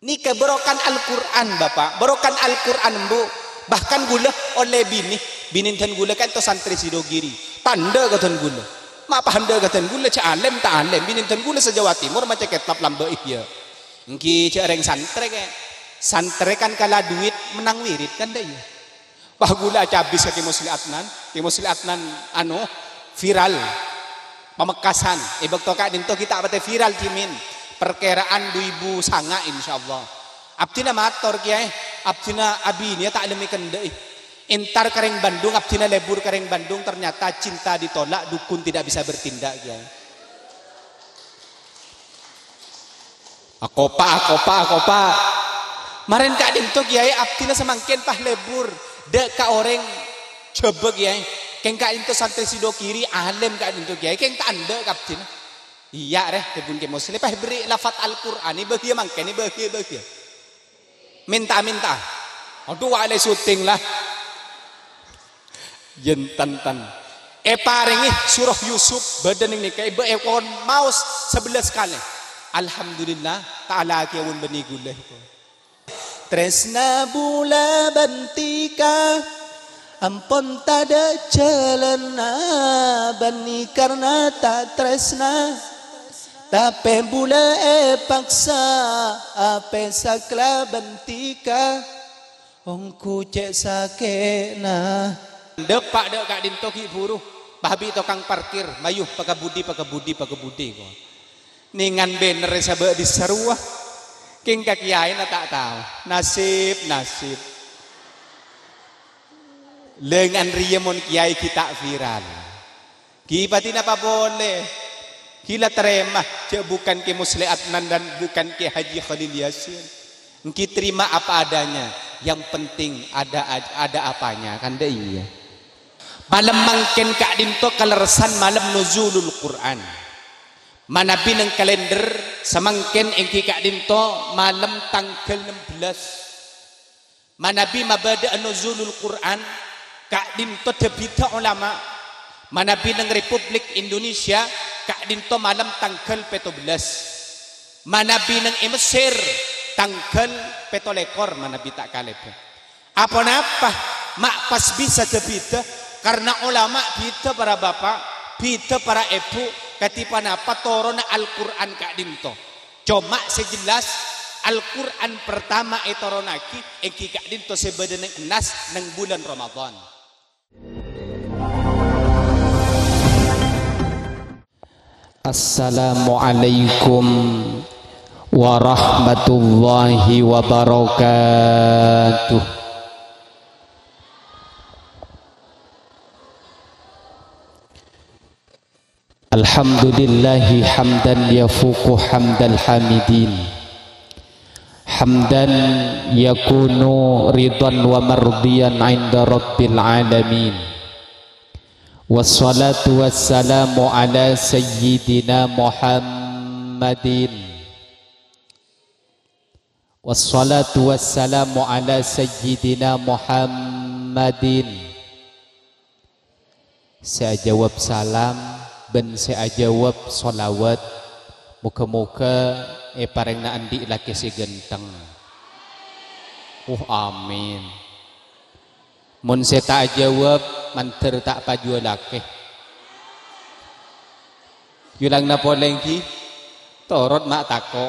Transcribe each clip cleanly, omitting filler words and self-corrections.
Ni keberokan Al-Quran Bapak, berokan Al-Quran Bu. Bahkan gula oleh bini tan gula kan to santri Sidogiri. Tanda katan gula. Ma panda katan gula ca alim ta alim bini tan gula se-Jawa Timur macam ketlap lambe ihya. Engki ca reng santre ke. Santre kan kala duit menang wirid kan dah ya. Wah gula ca habis ke Musli Adnan. Ke Musli Adnan anu viral. Pamekasan. Ibak to kak dinto kita abate viral cimin. Perkiraan 2000 sanga insyaallah. Abdina mator kiai, abdina abinya tak lemikan deh. Entar kareng Bandung, abdina lebur kareng Bandung ternyata cinta ditolak, dukun tidak bisa bertindak kiai. Akopa. Maren kak dinto kiai, abdina semangkin pah lebur, dek ka orang coba kiai. Keng kak dinto santri Sidogiri, alim kak dinto kiai, keng tak anda abdina. Iya reh, kebun ke muslim, pah beri lafat Al-Quran, ini bagi mangkin, ini bagi. Minta. Aduh wale syuting lah. Jentan. Paringi surah Yusuf badan ini kayak ekon maus 11 kali. Alhamdulillah ta'ala kiawun bani guleh. Tresna bula bantika ampun tada celana bani karena tak tresna. Tapi bula paksa apa sakla bentika ongku cek sakena depak dek kak dinto ki buruh babi tokang parkir mayuh pakabudi ko ningan bener sabe diseruah king kakiain tak tahu nasib lengan riyemon kiai kita viral kipatin apa boleh. Kila terima, cek bukan ke Musli Adnan dan bukan ke Haji Khalil Yasin. Engki terima apa adanya. Yang penting ada apanya, kan dah iya. Malam mangken kak dinto kaleresan malam nuzulul Quran. Mana bineng kalender semangken engki kak dinto malam tanggal 16. Mana bi mabada nuzulul Quran kak dinto tebita ulama. Mana bineng Republik Indonesia kak dinto malam tanggal 17. Mana bineng Mesir tanggal 17 mana bita kalep. Apa mak pas bisa tebita karena ulama kita para bapak, kita para ibu katipan apa torona Al-Quran kak dinto. Cuma sejelas Al-Quran pertama etoronaki eki kak dinto sebadan enas nang bulan Ramadan. Assalamualaikum warahmatullahi wabarakatuh. Alhamdulillahi hamdan yafuqu hamdal hamidin. Hamdan yakunu ridwan wa mardiyan 'inda rabbil alamin. Wassalatu wassalamu ala sayyidina Muhammadin. Wassalatu wassalamu ala sayyidina Muhammadin. Saya jawab salam ben saya jawab solawat. Muka-muka pareng na andi laki si genteng. Amin. Mun saya tak jawab manter tak paju laki. Yulang na polengki torot mak tako.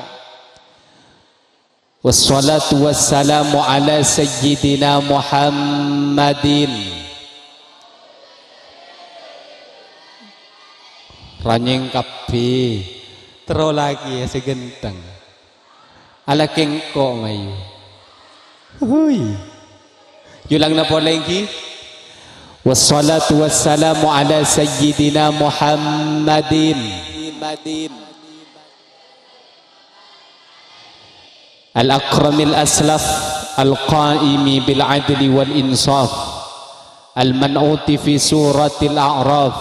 Wassalatu wassalamu ala sayyidina Muhammadin. Ranyeng kapi tero lagi ya segenteng. Ala kengko mayu. Hui. Yulang na polengki. Wassalatu wassalamu ala sayyidina Muhammadin. Al-akramil aslaf al-qaimi bil-adli wal-insaf al-man'uti fi suratil a'raf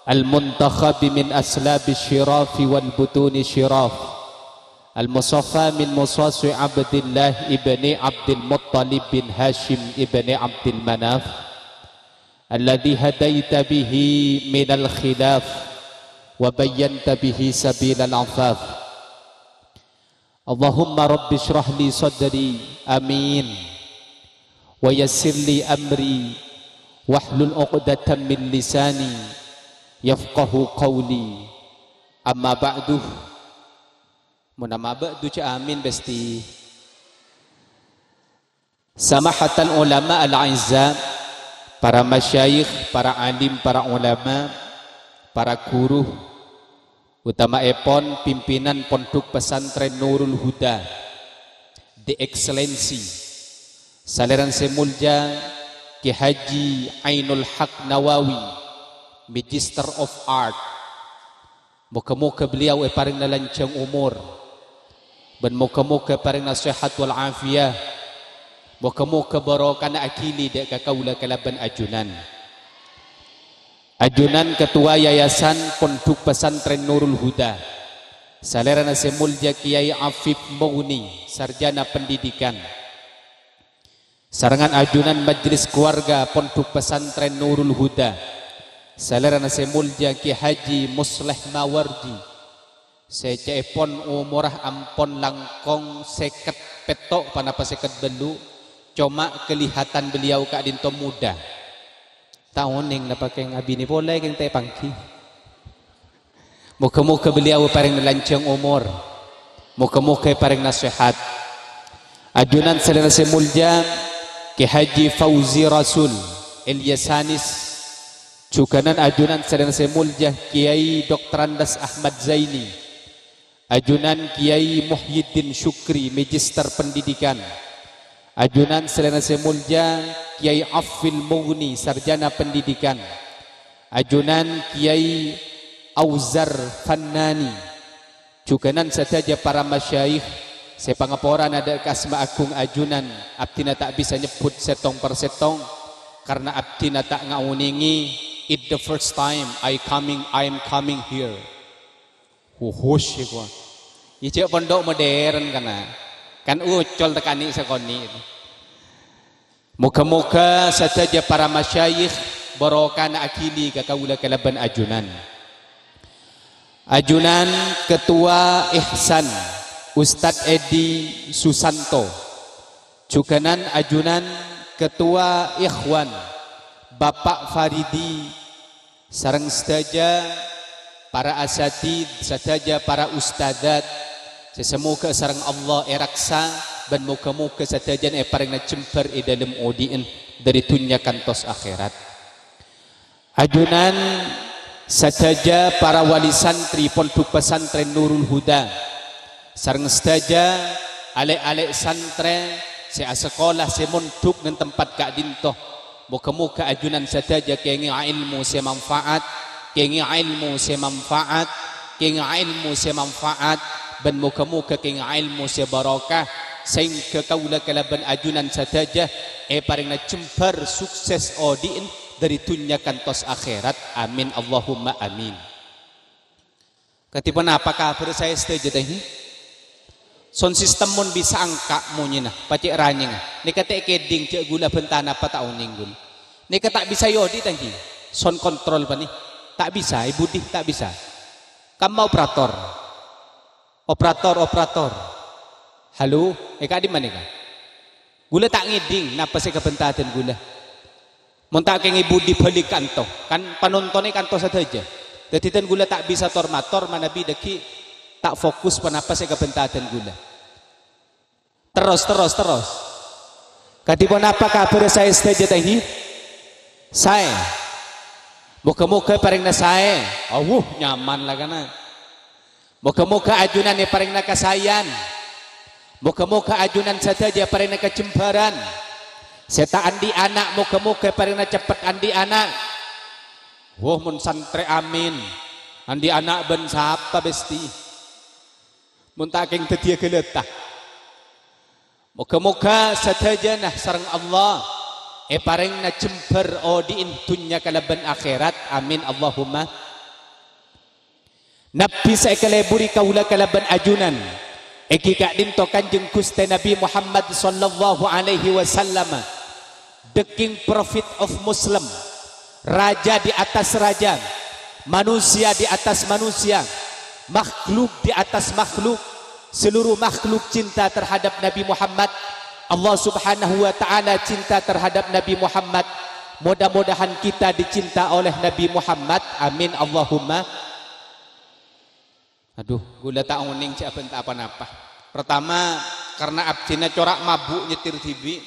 al-muntakhabi min aslabi syirafi wal-butuni syiraf al-musaffa min musaswi Abdillah ibni Abdul Muttalib bin Hashim ibni Abdul Manaf alladhi hadaita bihi minal khilaf wa bayyanta bihi sabilal afaf Allahumma rabbi shrah li sadri, amin. Wa yassir li amri, wahlul 'uqdatam min lisani yafqahu qawli. Amma ba'du. Munama ba'du ca amin besti. Samahatal ulama al-'izza, para masyayikh, para alim, para ulama, para guru, utama epon pimpinan Pondok Pesantren Nurul Huda, The Excellency, Saliran Semulja Ki Haji Ainul Haq Nawawi, Magister of Art. Moga-moga beliau paring nalancang umur, dan moga-moga paring nasihat wal afiyah. Moga-moga barokah na akili dek kakaula kalaban ajunan. Ajunan Ketua Yayasan Pondok Pesantren Nurul Huda, Salerana Semulja Kiai Afif Mauni, Sarjana Pendidikan. Sarangan ajunan Majelis Keluarga Pondok Pesantren Nurul Huda, Salerana Semulja Ki Haji Musleh Mawardi, Seceepon umurah ampon langkong seket petok panapa seket belu, cuma kelihatan beliau kak dinto muda. Tahun yang napakai ngabi ni boleh keng teh pangki. Moga-moga beliau paring nelancang umur, moga-moga paring nasihat. Ajunan Saudara Semulja Ki Haji Fauzi Rasul Elyasanis, cukanan ajunan Saudara Semulja Kiai Dr. Andas Ahmad Zaini, ajunan Kiai Muhyiddin Syukri, Magister Pendidikan, ajunan Saudara Semulja Kiai Afil Mughni, Sarjana Pendidikan, ajunan Kiai Auzar Fannani, cukanan saja para masyayikh. Sepangaporan ada kasma agung ajunan, abdina tak bisa nyebut setong per setong karena abdina tak ngauningi. It the first time I am coming here. Huhush ya gua. Ice pondok modern kan ucol tekani sekoni. Moga-moga saja para masyayikh barokah na akili kakaula kalaban ajunan. Ajunan Ketua Ihsan Ustadz Edi Susanto, cukanan ajunan Ketua Ikhwan Bapak Faridi, sareng saja para asatid, saja para ustadzat, sesemoga sareng Allah eraksa dan moga-moga sadajan paring na cemper dalam odiin dari dunya kantos akhirat. Ajunan saja para wali santri Pondok Pesantren Nurul Huda, sareng saja alek-alek santren se sekolah se mondok ngan tempat kak dintoh. Moga-moga ajunan saja kengi ilmu se manfaat, kengi ilmu se manfaat, kengi ilmu se manfaat, dan moga-moga kengi ilmu se barakah sehingga kaula kalaban ajunan saja paring na cemper sukses odiin dari dunya kantos akhirat. Amin Allahumma amin. Ketipan apa kabar saya setuju teh? Son sistem mun bisa angka munya nah pacik ranyeng. Nika tek keding cek gula bentana apa tahu ninggul. Nika tak bisa yodi tangki. Son kontrol pa nih. Tak bisa, ibu dih tak bisa. Kamu operator. Operator. Halo, eka di mana ka? Gula tak ngiding, napa sih kebentaten gula? Montak keng ibu di balik kanto, kan penontonnya kanto saja. Jadi ten gula tak bisa tormator mana bidaki tak fokus panapa sih kebentaten gula. Terus. Katipun apa kabar saya saja tadi? Saya. Moga-moga paring na saya. Nyaman lah kana. Moga-moga ajunan ni paring na kasayan. Moga-moga ajunan saja paring na kecembaran. Seta andi anak, moga-moga paring na cepet andi anak. Mun santre amin. Andi anak ben sapa besti. Mun taking tetia geletah. Moga-moga saja nah sareng Allah paring na cember odiin dunya kalaban akhirat. Amin Allahumma. Nabi saya kaleburi kaula kalaban ajunan. Eki kak dinto Kanjeng Gusti Nabi Muhammad sallallahu alaihi wasallam, the king prophet of Muslim, raja di atas raja, manusia di atas manusia, makhluk di atas makhluk, seluruh makhluk cinta terhadap Nabi Muhammad. Allah Subhanahu wa taala cinta terhadap Nabi Muhammad. Mudah-mudahan kita dicinta oleh Nabi Muhammad. Amin Allahumma. Aduh, gula tak uning cak apa-apa. Pertama, karena abdina corak mabuk nyetir TV,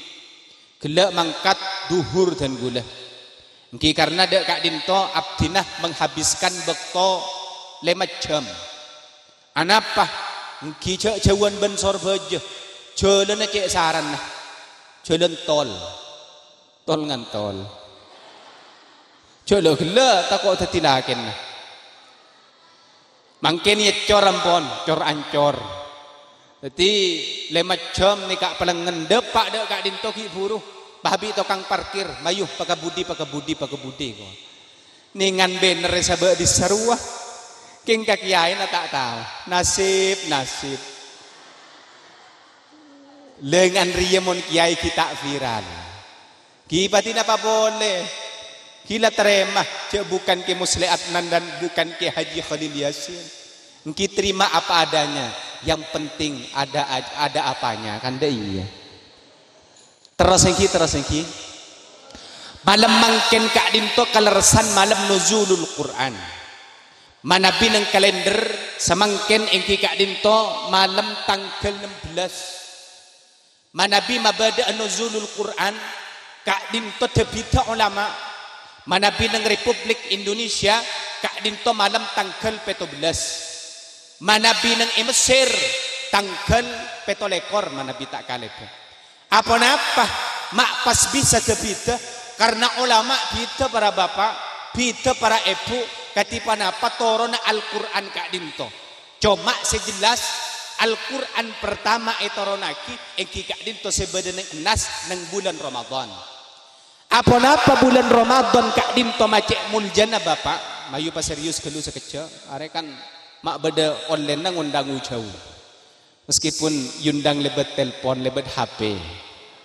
gelak mangkat duhur dan gula. Niki karena dek kak dinto abdinah menghabiskan bekto 5 jam. Anapa? Niki cak jawan bensor baja. Jalan cek saran nah. Jalan tol. Tol ngan tol. Jalan gelak takut tetilakin nah. Mangken ya cor ampon, cor ancor. Jadi 5 jam ni kak pelengen depak dek kak dinto ki buruh. Babi tokang parkir, mayuh pakai budi ko. Ningan bener sabe di seruah. King kakiain tak tahu. Nasib. Lengan riyemon kiai kita viral. Kibatin apa boleh? Kila terima, cek bukan ke Musli Adnan dan bukan ke Haji Khalil Yasin. Engki terima apa adanya. Yang penting ada apanya, kan iya. Terus engki. Malam mangken kak dinto kalersan malam nuzulul Quran. Manabi nang kalender semangken engki kak dinto malam tanggal 16. Manabi mabada nuzulul Quran kak dinto tebita ulama. Manabi nang Republik Indonesia kak dinto malam tanggal 17. Manabi nang Mesir tanggal 17 manabi tak kalep. Apa mak pas bisa tebita karena ulama kita para bapak, kita para ibu katipan apa torona Al-Quran kak dinto. Cuma sejelas Al-Quran pertama etoronaki engki kak dinto sebeda neng nas neng bulan Ramadan. Apa bulan Ramadan kak dinto macek muljana bapak, mayu pa serius kelu sekecil. Are kan mak beda online nang undang jauh. Meskipun yundang lebet telepon, lebet HP.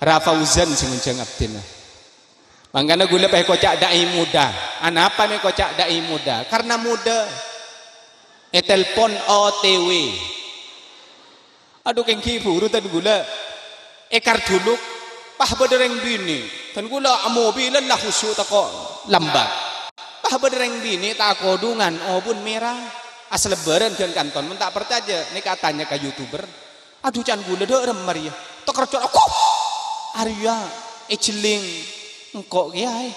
Rafauzan sing uncang abdina. Mangkana gula pakai kocak dai muda. Anapa me kocak dai muda? Karena muda. Telepon OTW. Aduh kengki burutan gula. Ekar dulu pah badereng bini. Tan gula mobilan lah khusyuk tako lambat. Pah badereng bini tak kodungan obun merah. Asal lebaran kan kanton men tak percaya. Ini katanya ke YouTuber. Aduh can gula derem Maria. Tok kercot aku. Arya jeling engkau kiai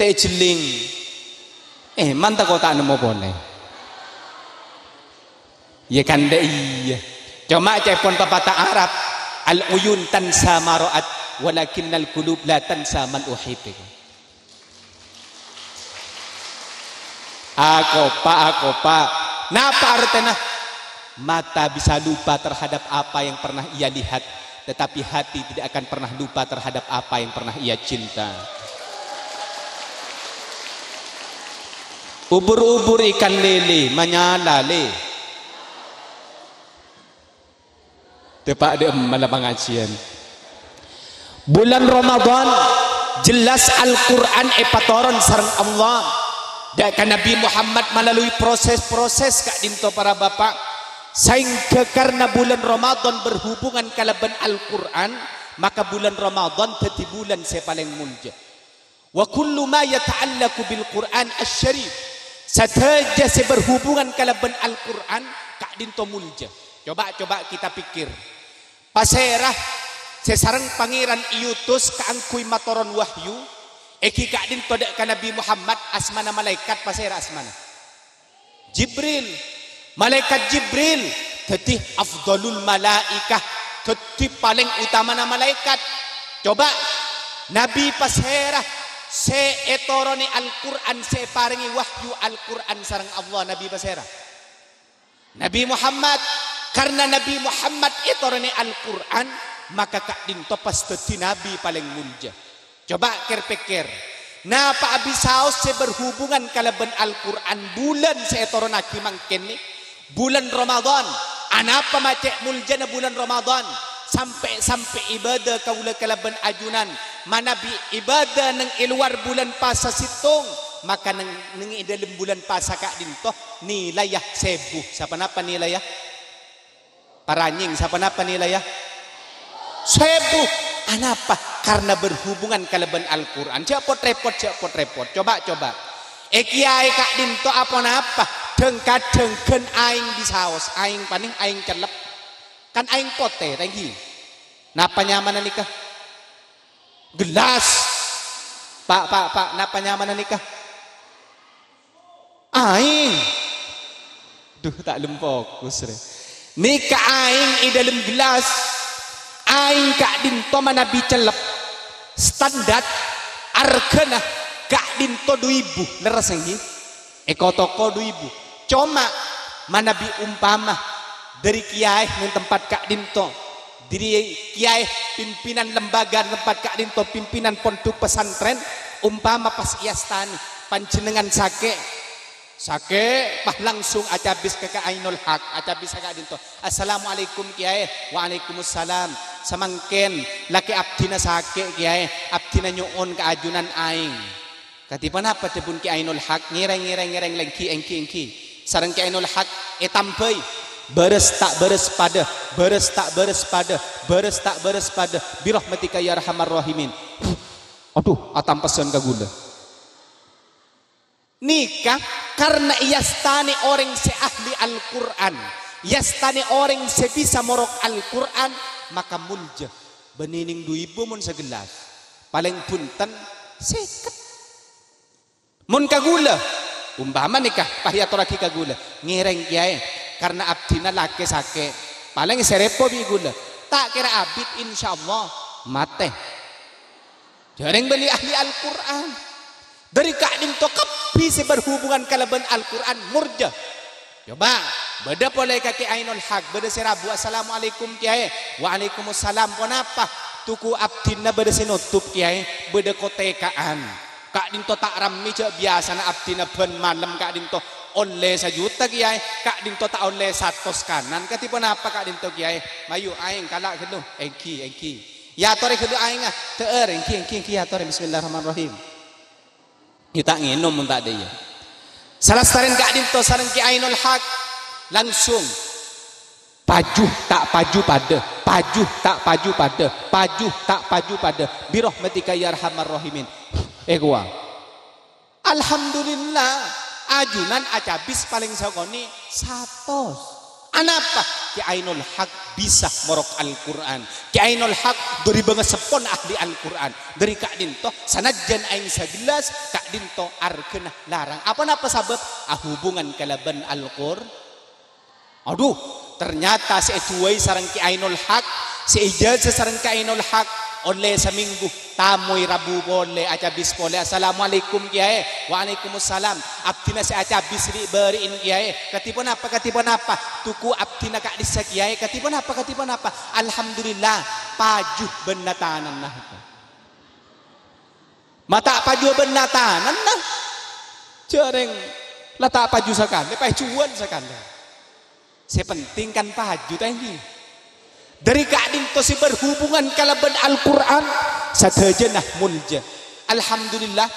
teh jeling mantap kau tak nemu boleh ya kan deh iya cuma cepon pepatah Arab al uyun tansa maroat walakinnal qulub la tansa man uhibbu. Ako pak napa artinya mata bisa lupa terhadap apa yang pernah ia lihat, tetapi hati tidak akan pernah lupa terhadap apa yang pernah ia cinta. Ubur-ubur ikan lele menyala le. Tepak de malam pengajian. Bulan Ramadan jelas Al-Quran epatoron sareng Allah. Dan Nabi Muhammad melalui proses-proses kak dinto para bapak. Sehingga karena bulan Ramadan berhubungan kalaban Al-Quran, maka bulan Ramadan jadi bulan saya paling mulia. Wa kullu ma yata'allaku bil Quran asy-syarif. Saja saya berhubungan kalaban Al-Quran kak dinto mulia. Coba kita pikir. Paserah sesarang pangeran iutus kaangkui matoron wahyu. Eki kak dinto dek ka Nabi Muhammad asmana malaikat paserah asmana. Jibril. Malaikat Jibril jadi afdalul malaikah, jadi paling utama na malaikat. Coba Nabi pasherah se etorone Al-Quran se paringi wahyu Al-Quran sareng Allah Nabi pasherah. Nabi Muhammad karena Nabi Muhammad etorone Al-Quran maka kak dinto pas jadi Nabi paling mulia. Coba pikir. Napa abisaos se berhubungan kalaban Al-Quran bulan se etoronaki mangkene bulan Ramadan. Anapa macek muljana bulan Ramadan sampai ibadah kaula kalaban ajunan manabi ibadah nang iluar bulan pasa situng maka nang dalam bulan pasa kak dinto nilayah sebuh. Siapa napa nilayah? Paranying siapa napa nilai ya? 1000. Anapa? Karena berhubungan kalaban Al-Quran. Cepot repot. Coba. Kiai kak dinto apa napa? Dengken aing disaos. Aing paning aing celep. Kan aing pote tanggi. Napa nyaman nikah? Gelas. Pak, napa nyaman nikah? Aing. Duh tak lempokus re. Nikah aing di dalam gelas. Aing kak dinto mana bicelep standar argana kak dinto 2000 leres ini eko toko 2000 cuma mana bi umpama dari kiai yang tempat kak dinto dari kiai pimpinan lembaga tempat kak dinto pimpinan pondok pesantren umpama pas iastani panjenengan sake pah langsung acabis ke Ainul Haq acabis kak dinto assalamualaikum kiai waalaikumsalam samangken laki abdina sake kiai abdina nyuun keajunan aing katipan apa tebun ki Ainul Haq ngireng lengki sareng ki Ainul Haq tambai beres tak beres pada birahmatika ya arhamar rahimin. Aduh atam pesan kagula nikah karena yastani orang seahli Al-Quran, yastani orang sebisa morok Al-Quran, maka mulja benining 2000 mun segelas paling punten seket mun kagula umpama nikah pahiatoraki kagula ngireng kiai karena abdina laki sake paling serepo bi gula tak kira abid insyaallah mate jareng beli ahli Al-Quran dari kak dinto bisa berhubungan kalaban Al-Quran murja. Coba beda boleh kaki Ainul Haq beda serabu assalamualaikum kiai waalaikumsalam kenapa tuku abdina beda sinutup kiai beda kotekaan kak dinto tak rami cak biasa na abdina ben malam kak dinto oleh 1 juta kiai kak dinto tak oleh 100 kanan katipan apa kak dinto kiai mayu aing kalak kedu engki ya tore kedu aing ah teer engki ya tore bismillahirrahmanirrahim kita nginum tak ada ya. Salah saren kak dinto sareng ki Ainul Haq langsung paju tak paju pada birahmatika ya arhamar rahimin. Gua alhamdulillah ajunan acabis paling sagoni 100. Anapa ki Ainul Haq bisa morok Al-Quran ki Ainul Haq dari banget sepon ahli Al-Quran dari kak dinto sanajan aing segelas kak dinto argenah larang apa napa sabab hubungan kalaban Al-Qur aduh ternyata setuai sareng ki Ainul Haq seijazah sareng ki Ainul Haq oleh seminggu tamu rabu boleh acabis boleh assalamualaikum kiai waalaikumsalam abdina se acabis beriin kiai katipan apa tuku abdina kak disa kiai katipan apa alhamdulillah pajuh benatanan nah mata pajuh benatanan nah jareng letak paju sekali pajuan sekali sepenting kan paju tadi dari kak dinto si berhubungan kalaban Al-Quran sadajanah mulja alhamdulillah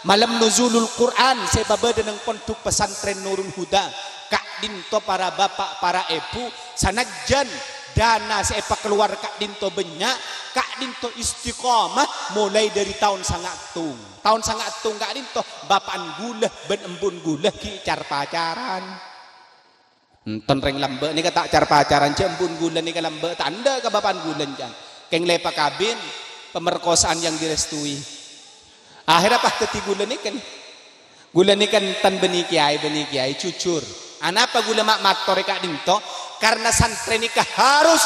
malam nuzulul Quran saya babada ng pondok pesantren Nurul Huda kak dinto para bapak para ibu sanajan dana saya keluar kak dinto banyak kak dinto istiqamah mulai dari tahun sangatung kak dinto bapan gula ben embun gula kicar pacaran tenreng lambe ni kata acar pacaran cembun gulan ni kalambe tanda kebapan gulan jan keng lepa kabin pemerkosaan yang direstui akhirnya apa keti gulan ni kan tan beni kiai cucur anapa gula mak mator kak dinto karena santri nikah harus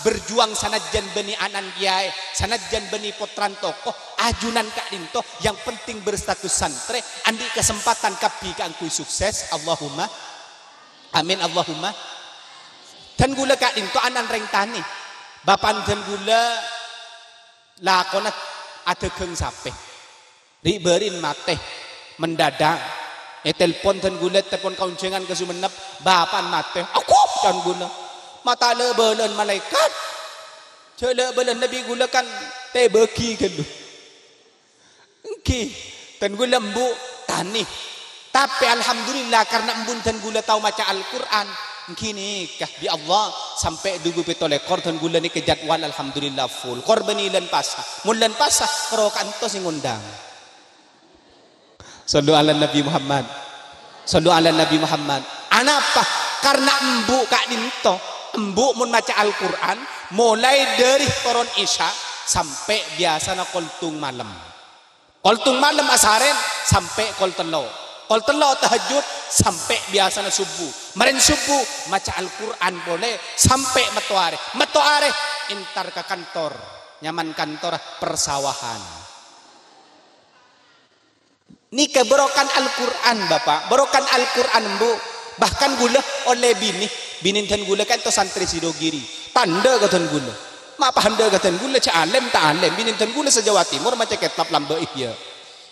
berjuang sanajan beni anan kiai sanajan beni potran tokoh ajunan kak dinto yang penting berstatus santri andi kesempatan kapi kangkui sukses Allahumma amin Allahumma dan gula kak dinto anan reng tani bapan dan gula lakonat ada geng sape riberin mate mendadak telepon dan gula telepon kauncengan ke Sumenep bapan mate aku dan gula mata lebelen malaikat lebelen nabi gula kan tebeki gelu engki dan gula embu tani tapi alhamdulillah karena embun dan gula tahu maca Al-Quran Kini kah bi Allah sampai dugu petolekor dan gula ni kejadwal alhamdulillah full. Korbani lan pasah. Mulan pasah karo kanto sing ngundang. Sallu ala Nabi Muhammad. Sallu ala Nabi Muhammad. Anapa? Karena embu kak dinto. Embu mun maca Al-Quran mulai dari koron isya sampai biasa na koltung malam. Koltung malam asaren sampai kol telo. Kol telo tahajud sampai biasa na subuh. Maren subuh maca Al-Quran boleh sampai matuare. Matuare intar ke kantor. Nyaman kantor persawahan. Ini keberokan Al-Quran Bapak. Berokan Al-Quran Bu. Bahkan gula oleh bini dan gula kan to santri Sidogiri. Tanda katan gula. Ma pahanda katan gula ca alem ta alem. Bini dan gula se-Jawa Timur macam kitab lambe iya.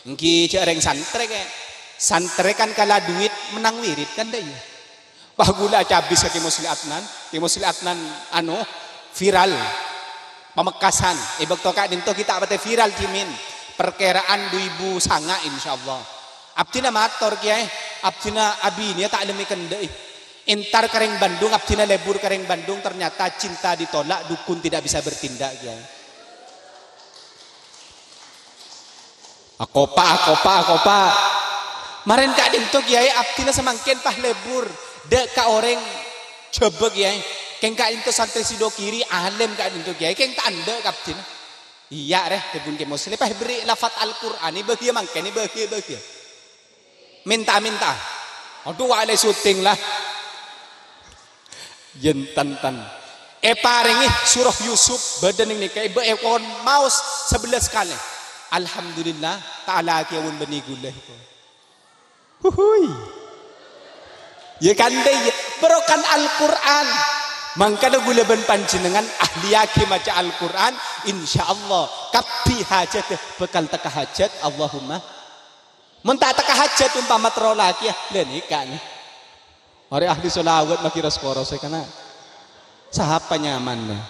Engki ca reng santri ke. Santri kan kala duit menang wirid kan dah iya. Bah gula ca habis ke Musli Adnan. Ki Musli Adnan viral. Pamekasan. Ibak toka dinto kita abate viral cimin. Perkiraan 2000 sanga insyaallah. Abdina mator kiai, abdina abi ini tak lemikan deh. Entar kering Bandung, abdina lebur kering Bandung ternyata cinta ditolak, dukun tidak bisa bertindak kiai. Akopa. Maren kak dinto kiai, abdina semangkin pah lebur, dek ka orang coba kiai. Keng kak dinto santri Sidogiri, alim kak dinto kiai, keng tak anda abdina. Iya reh, tebun ke muslim pah beri lafaz Al-Quran, ini bahagia mangken, ini bahagia. Minta. Aduh wale syuting lah. Jentan. Paringi surah Yusuf badan ini kayak beekon maus 11 kali. Alhamdulillah ta'ala kiawun bani gula itu. Huhui. Ya kan deh berokan Al-Quran. Mangkana gula ban panjenengan ahli yaki maca Al-Quran insyaallah kapi hajat bekal tak hajat Allahumma mentah tak hajat umpama tero lagi ya lenika nih. Ori ahli solawat makira skoro saya kana. Sahapa nyaman nih.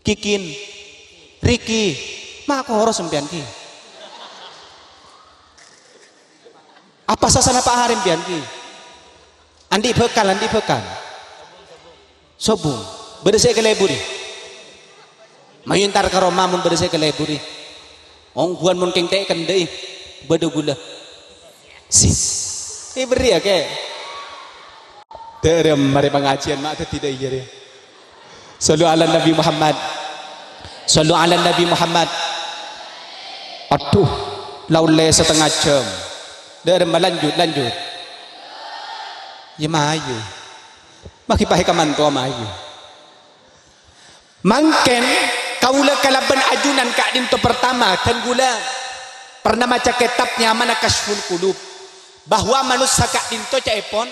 Kikin Riki mak horo sempian ki. Apa sasana Pak Harim pian ki? Andi bekal. Sobung bersih ke leburi. Mayuntar ke Roma mun bersih ke leburi. Ongguan mun keng teken deui bedo gula. Sis. Beri ya ke. Terem mari pengajian mak tidak iya dia. Sallu ala Nabi Muhammad. Sallu ala Nabi Muhammad. Aduh, laule setengah jam. Terem lanjut. Ya mayu. Makipahi kamanto mayu. Mangken kaula kalaban ajunan kak dinto pertama dan gula pernah baca kitabnya mana Kasful Qulub bahwa manusia kak dinto caipon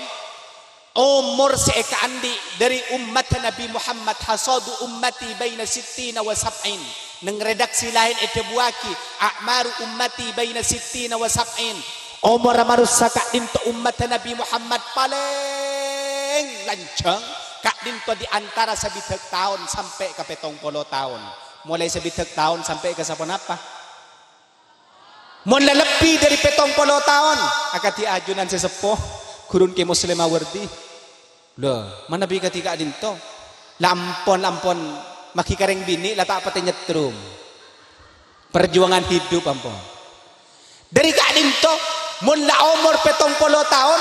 umur seeka andi dari umat Nabi Muhammad hasadu ummati baina sittina wa sab'in neng redaksi lain itu buaki a'maru ummati baina sittina wa sab'in umur manusia kak dinto umat Nabi Muhammad paling lancang kak dinto di antara sebitek tahun sampai ke 70 tahun. Mulai sebitek tahun sampai ke sapon apa? Mulai lebih dari 70 tahun. Akati ajunan sesepuh gurun ke muslimah wardi. Loh, mana bi ketika dinto? Lampon maki kareng bini lah tak apa nyetrum. Perjuangan hidup ampun. Dari kak dinto mulai umur 70 tahun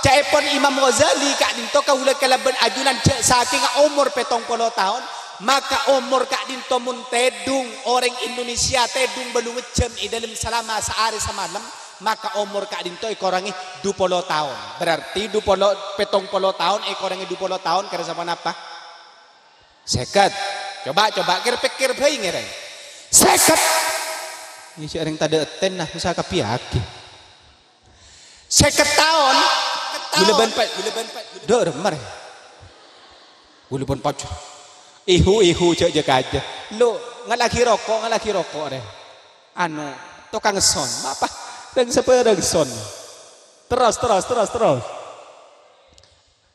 caipon Imam Ghazali kak dinto kaula kalaban ajunan saking umur 70 tahun maka umur kak dinto mun tedung orang Indonesia tedung belum jam dalam selama sehari semalam maka umur kak dinto ikorangi 20 tahun berarti 70 tahun ikorangi 20 tahun kira sama apa seket coba pikir bae ngereng seket ini si orang tadi eten nah usaha kapiaki seket tahun Gula ban pat. Dor mar. Gula ban pat. Ihu cek aja. Lo ngalaki rokok deh. Anu tukang son. Apa? Deng sepereng son. Terus.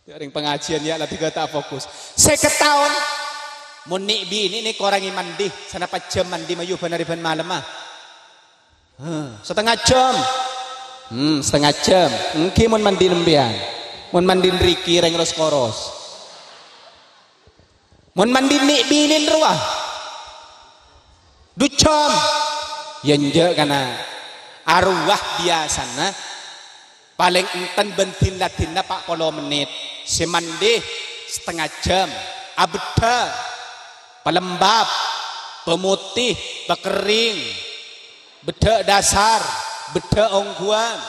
Yang pengajian ya lah 3 tak fokus. 50 tahun. Mun ni bini ni korangi mandi. Sana 4 jam mandi mayu panariban malam ah. Setengah jam. Setengah jam. Engki mun mandi lembian. Mun mandin riki reng ros koros. Mun mandin ni bilin ruah. Ducom. Yenje kana arwah biasana paling enten bentin latinna pak polo menit. Semandi setengah jam. Abda pelembab, pemutih, pekering, bedek dasar, bedek ongguan,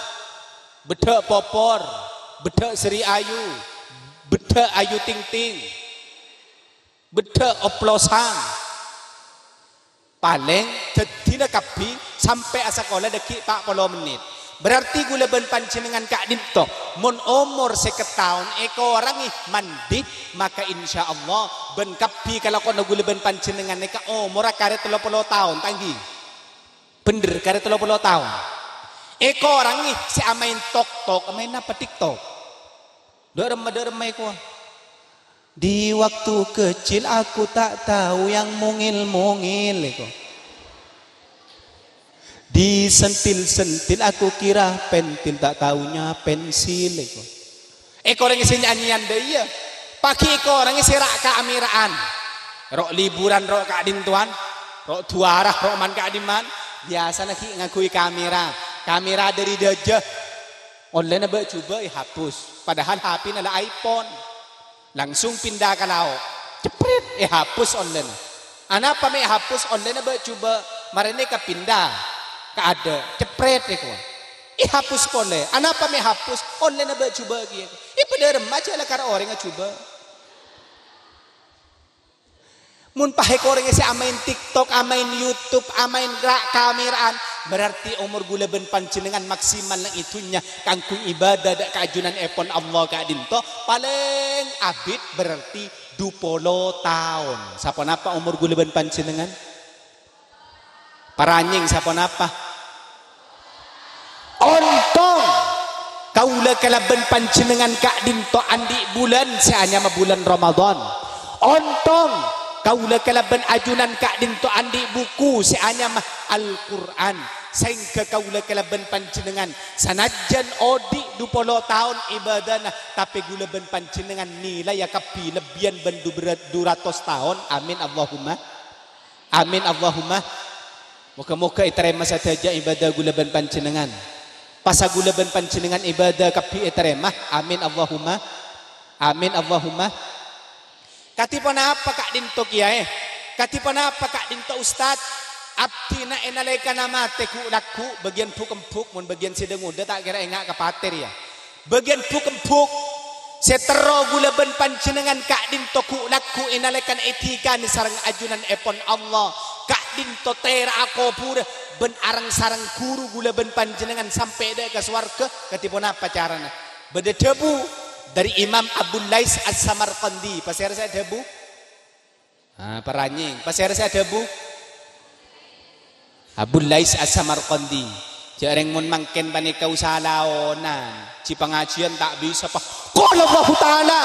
bedek popor, bedek seri ayu, bedek ayu ting ting, bedek oplosan. Paling tetina kapi sampai asakola deki 40 menit. Berarti gula ben panjenengan Kak Dinto mun umur 50 tahun eko orang mandi maka insya Allah ben kapi kalau kono gula ben panjenengan eka umur kare 30 tahun tanggi. Bener kare 30 tahun. Eko orang si amain tok amain apa TikTok. Derem eko. Di waktu kecil aku tak tahu yang mungil-mungil eko. Disentil-sentil aku kira pentil tak tahunya pensil eko. Eko orang isi nyanyian deh ya. Pagi eko orang isi rak keamiraan. Rok liburan rok Kak Dintuan, rok tuarah rok man Kak Diman. Biasa lagi ngakui kamera. Kamera dari dajah. Online abah coba hapus. Padahal HP adalah iPhone. Langsung pindah ke laut. Cepret hapus online. Anapa me hapus online abah coba. Marine ka pindah. Ada cepret eko. Hapus pole. Anapa me hapus online abah coba gitu. Pederem aja lah karena orang coba. Mun pahe koreng si amain TikTok, amain YouTube, amain gerak kameraan, berarti umur gula ben panjenengan maksimal nang itunya kangku ibadah dak kajunan epon Allah Kak Dinto paling abid berarti 20 tahun. Sapa napa umur gula ben panjenengan? Paranying sapa napa? Ontong kaula kalaben panjenengan Kak Dinto andi bulan seanya bulan Ramadan. Ontong kaula kalaban ajunan Kak Dinto andi buku seanya mah Al-Quran sehingga kaula kalaban panjenengan sanajan odi 20 tahun ibadana tapi gula ben panjenengan nilai ya kapi lebihan ben 200 tahun. Amin Allahumma amin Allahumma. Moga-moga iterema saja ibadah gula ben panjenengan pasa gula ben panjenengan ibadah kapi iterema. Amin Allahumma amin Allahumma. Katipan apa Kak Dinto kiai? Katipan apa Kak Dinto Ustad? Abdi na enaleka nama teku laku bagian pukempuk mun bagian sedenguda tak kira engak kapater ya. Bagian pukempuk setero gula ben panjenengan Kak Dinto ku laku enalekan etika ni sarang ajunan epon Allah. Kak Dinto tera aku pura ben arang sarang guru gula ben panjenengan sampai dek ke swarga. Katipan apa caranya? Beda debu dari Imam Abul Lais As-Samarqandi. Pasir saya debu. Peranying. Pasir saya debu. Abul Lais As-Samarqandi. Jareng mun mangken panika usalaonan. Ci pengajian tak bisa pak. Qala Allah Ta'ala.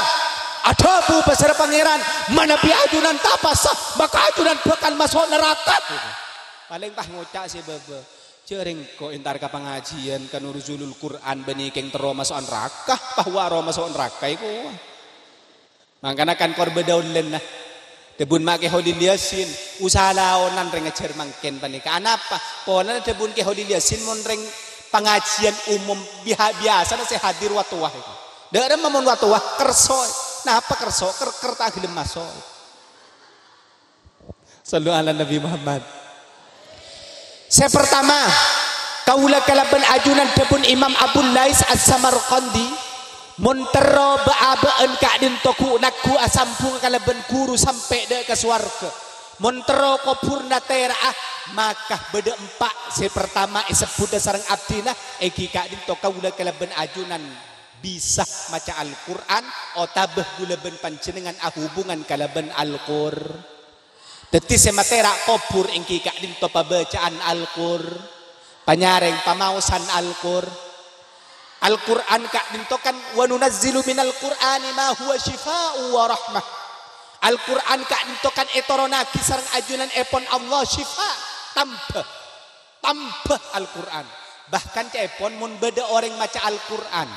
Adabu pasir pangeran. Mana pi ajunan tapasah. Maka ajunan bakal masuk neraka. Paling pah ngocak si bebe. Jering kok entar ka pengajian kan nuruzulul Quran bani keng tero masuk neraka bahwa ro masuk neraka iku. Mangkana kan kor bedaun len nah. Debun make Holil Yasin usaha laonan reng ngejer mangken panika. Anapa? Pona debun ke Holil Yasin mun reng pengajian umum biasa na saya hadir watuwah iku. Deurem mun watuwah kerso. Napa kerso? Ker tak gelem masuk. Sallu ala Nabi Muhammad. Saya pertama kaula kalaban ajunan debun Imam Abul Lais As-Samarqandi montero baabeun Kak Dinto ku naku asampung kalaban guru sampai de ke swarga montero kopurna teraah maka beda empat saya pertama disebut sareng abdina eki Kak Dinto kaula kalaban ajunan bisa maca Al-Quran otabeh gula ben panjenengan hubungan kalaban Al-Qur'an. Deti sematera kopur ingki Kak Dinto pabacaan Al-Qur panyareng pamausan Al-Qur Al-Quran Kak Dinto kan wa nunazzilu minal Qur'ani ma huwa shifaa'u wa rahmah. Al-Quran Kak Dinto kan etoronaki sareng ajunan epon Allah syifa tambah Al-Quran bahkan cepon mun beda orang maca Al-Quran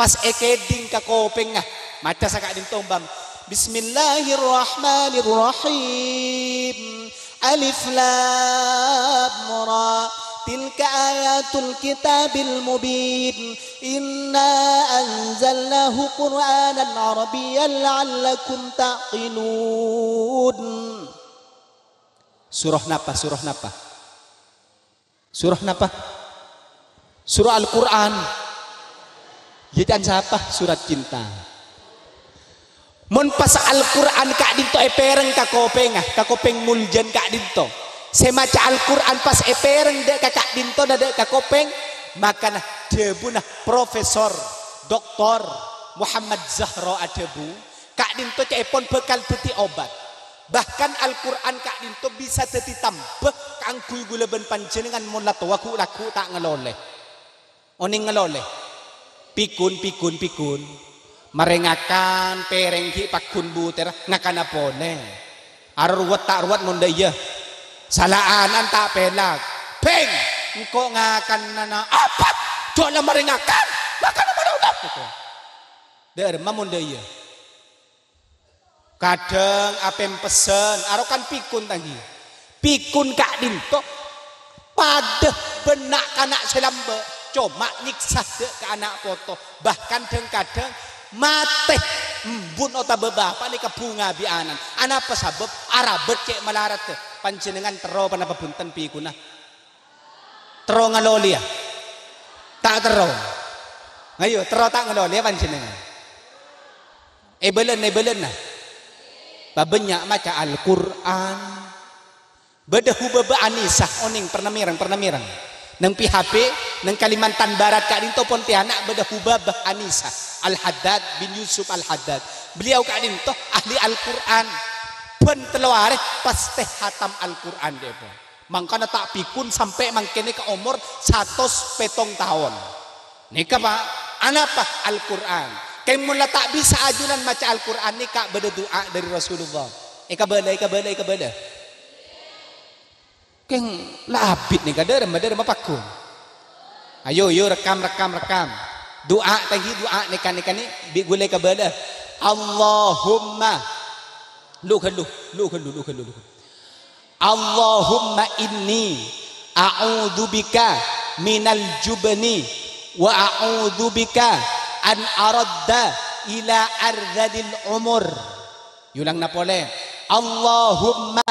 pas ekeding ka kopeng nga maca saka din tombam Bismillahirrahmanirrahim Alif Lam Ra Tilka ayatul kitabil mubin Inna anzalnahu Qur'anan Arabiyyan la'allakum ta'qilun. Surah napa? Surah Al-Quran. Jitan siapa? Surat cinta. Mun pas Al-Quran kak dinto epereng ka kopeng muljan kak dinto. Semaca Al-Quran pas epereng dek kakak dinto na dek ka kopeng maka nah debu nah Profesor Doktor Muhammad Zahra adebu kak dinto cepon bekal teti obat. Bahkan Al-Quran kak dinto bisa teti tambah kangkul gulaban panjenengan mun lato laku tak ngeloleh. Oning ngeloleh. Pikun marengakan pereng ki pakun buter ngakana pone arwat tak ruwat mun daya salaanan tak pelak peng engko ngakan nana apat jola marengakan ngakana madaudak ko der mamun daya kadang apem pesen arokan pikun tangi pikun kak dinto pada benak anak selambe cuma nyiksa ke anak foto bahkan kadang mate embun ota bebapak ni kabunga bianan anak apa sabab arabet cek malarat ke panjenengan tero panapa bunten pikuna tero ngaloli ya tak tero ayo tero tak ngaloli ya panjenengan belen nah babenyak maca Al-Quran bedahu beba anisah oning pernah mirang nang PHP nang Kalimantan Barat kak dinto Pontianak beda Hubabah Anisa Al-Haddad bin Yusuf Al-Haddad beliau kak dinto ahli Al-Quran penteluare pas teh hatam Al-Quran dia pun mangkana tak pikun sampai mangkene ke umur 100 tahun nika pak anapa Al-Quran kemun tak bisa ajunan maca Al-Quran nika beda doa dari Rasulullah ika beda keng labit nih kader mapakun ayo rekam doa nika nih bigule kabada Allahumma lu Allahumma inni a'udzubika minal jubni wa a'udzubika an aradda ila ardhadil umur yulang napole Allahumma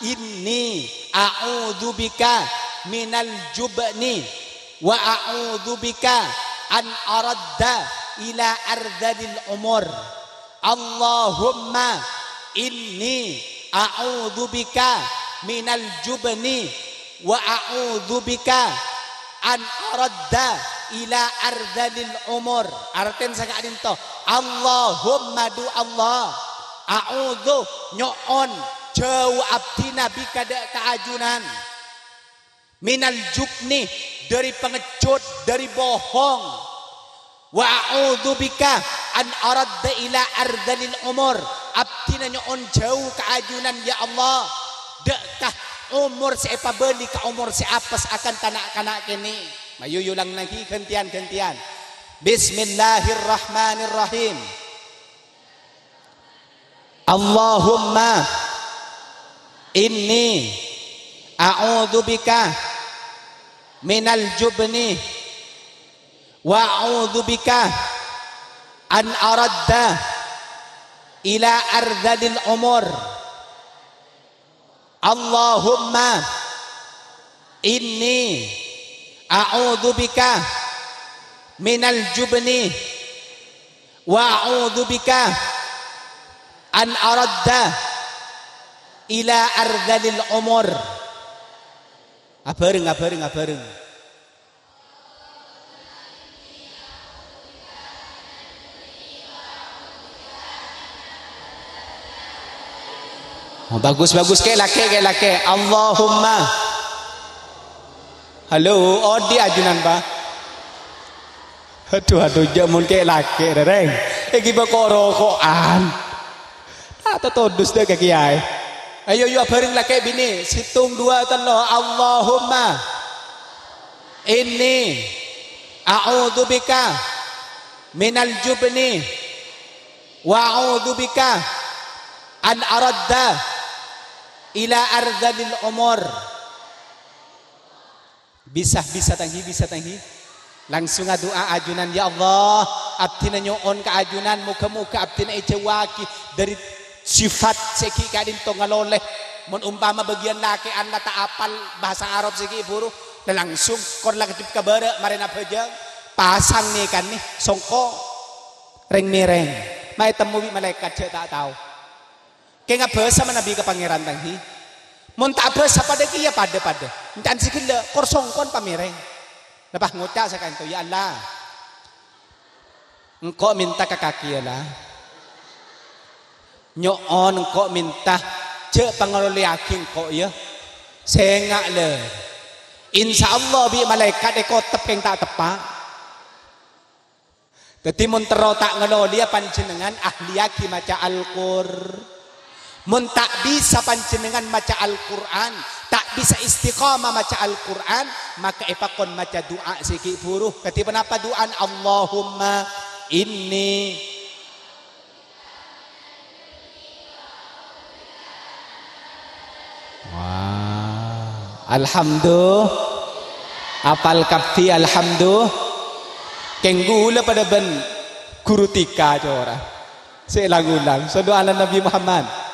inni a'udzubika minal jubni wa a'udzubika an aradda ila ardhadil umur Allahumma inni a'udzubika minal jubni wa a'udzubika an aradda ila ardhadil umur arten saka adinto Allahumma du Allah a'udzu nyoon jauh abdi nabi kada keajunan minal jubni dari pengecut dari bohong wa a'udzubika an aradda ila ardalil umur abdi nyoon jauh keajunan ya Allah dekah umur seapa beli ka umur seapas akan tanak-kanak kini mayuyulang lagi gantian Bismillahirrahmanirrahim Allahumma inni a'udzubika minal jubni wa a'udzubika an aradda ila ardhadil umur Allahumma inni a'udzubika minal jubni wa a'udzubika an aradda ila ardhalil umur abareng oh, bagus ke lake Allahumma halo odi ajunan ba aduh jamun ke lake reng iki bakoro koan atau todus deh ke kiai ayo bareng lake bini situng 2 3 Allahumma inni a'udzubika minal jubni wa a'udzu bika an aradda ila ardalil umur. Bisa tanghi langsung doa ajunan, ya Allah abdina nyoon ka ajunan muka abdina icewaki dari sifat seki kadin to ngaloleh mun umpama bagian laki anda tak apal bahasa Arab seki buru langsung kon lang tip kabara marina pejang pasang nih kan nih songko reng mireng mai temui malaikat cek tak tahu kayak bahasa nabi ke pangeran tanghi mun tak bahasa pada kia pada dan sikile kor songkon pamireng lepas ngucap saya kan ya Allah engkau minta ke kaki Allah nyoon engkau minta cek pengelola yakin kok ya sengak le insyaallah bi malaikat ekotep yang tak tepat jadi mun tero tak ngelolia panjenengan ahli yaki maca Al-Qur'an mun tak bisa panjenengan maca Al-Qur'an tak bisa istiqamah maca Al-Qur'an maka epakon maca doa sikit buruh ketiba apa doa Allahumma inni alhamdulillah apal kafi alhamdulillah kenggula pada ben guru tika jora selang-ulang sallu ala Nabi Muhammad.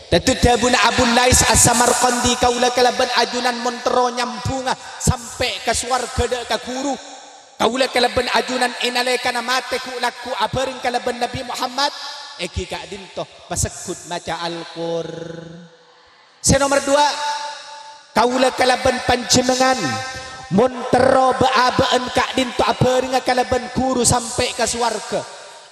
Datu dabuna Abu Lais As-Samarqandi kaula kalaban ajunan montero nyambunga sampai ke swarga de ka guru kaula kalaban ajunan inaleka na mate ku laku abaring kalaban Nabi Muhammad eki ka dinto pasekut maca Al-Qur'an. Nomor 2 kaula kalaban panjenengan montero baabaan ka dinto abaring kalaban guru sampai ke swarga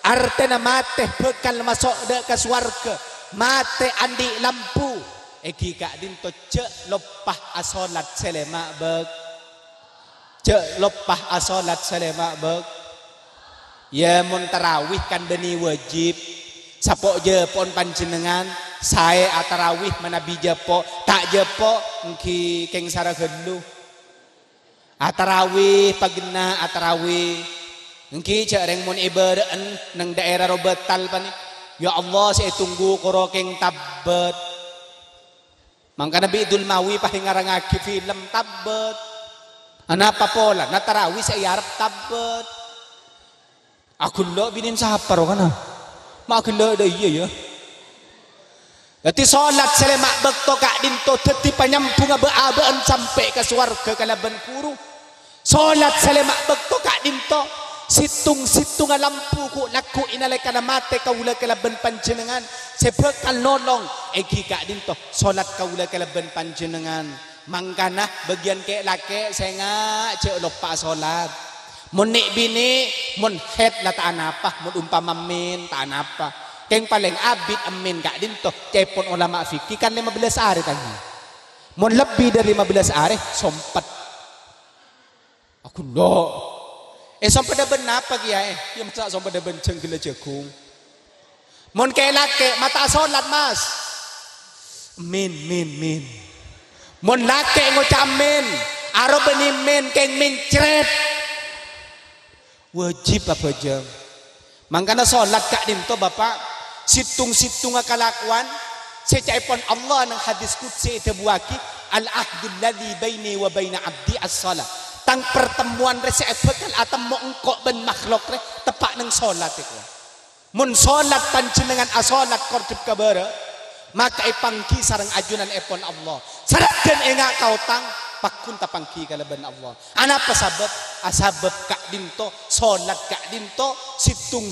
artena mate bekal masuk de ke swarga mate andi lampu eki kak dinto cek lopah asolat selema beg cek lopah asolat selema beg ya mun tarawih kan deni wajib sapok je pon panjenengan saya atarawih manabi jepo tak jepo engki keng sara gelu atarawih pagena atarawih engki cek reng mun ibadaan nang daerah robetal pani ya Allah saya tunggu korokeng tabbet mangka Nabi Idul Mawi pahingarangaki film tabbet anapa pola natarawi saya harap tabbet aku lo binin sapar kana mak lo ada iya ya jadi salat selemak bekto kak dinto teti panyambung abeabaan sampai ke swarga kalaban kuru salat selemak bekto kak dinto situng lampu ku laku inaleka na mate kaula kalaban panjenengan sebekal nolong eki kak dinto salat kaula kalaban panjenengan mangkana bagian ke lake senga cek lupa salat mun nek bini mun head la ta anapa mun umpama min ta anapa keng paling abid amin kak dinto cepon ulama fikih kan 15 hari tadi mun lebih dari 15 hari sompat aku lo sampai dah benar apa kia yang tak sampai dah benceng gila jagung mon lake mata solat mas min mon lake ngucap min aro beni min keng min cret wajib apa jam mangkana solat kak dinto bapak situng kalakuan secaipon Allah nang hadis qudsi tebuaki al ahdul ladzi baini wa baina abdi as-salat tang pertemuan rese bekal atau mau engkok ben makhluk re tepak neng solat itu mun solat panjenengan asolat kortip kabara maka ipangki sarang ajunan epon Allah sarakan enggak kau tang pakun tapangki kalaban Allah anapa sabab asabab kak dinto solat kak dinto situng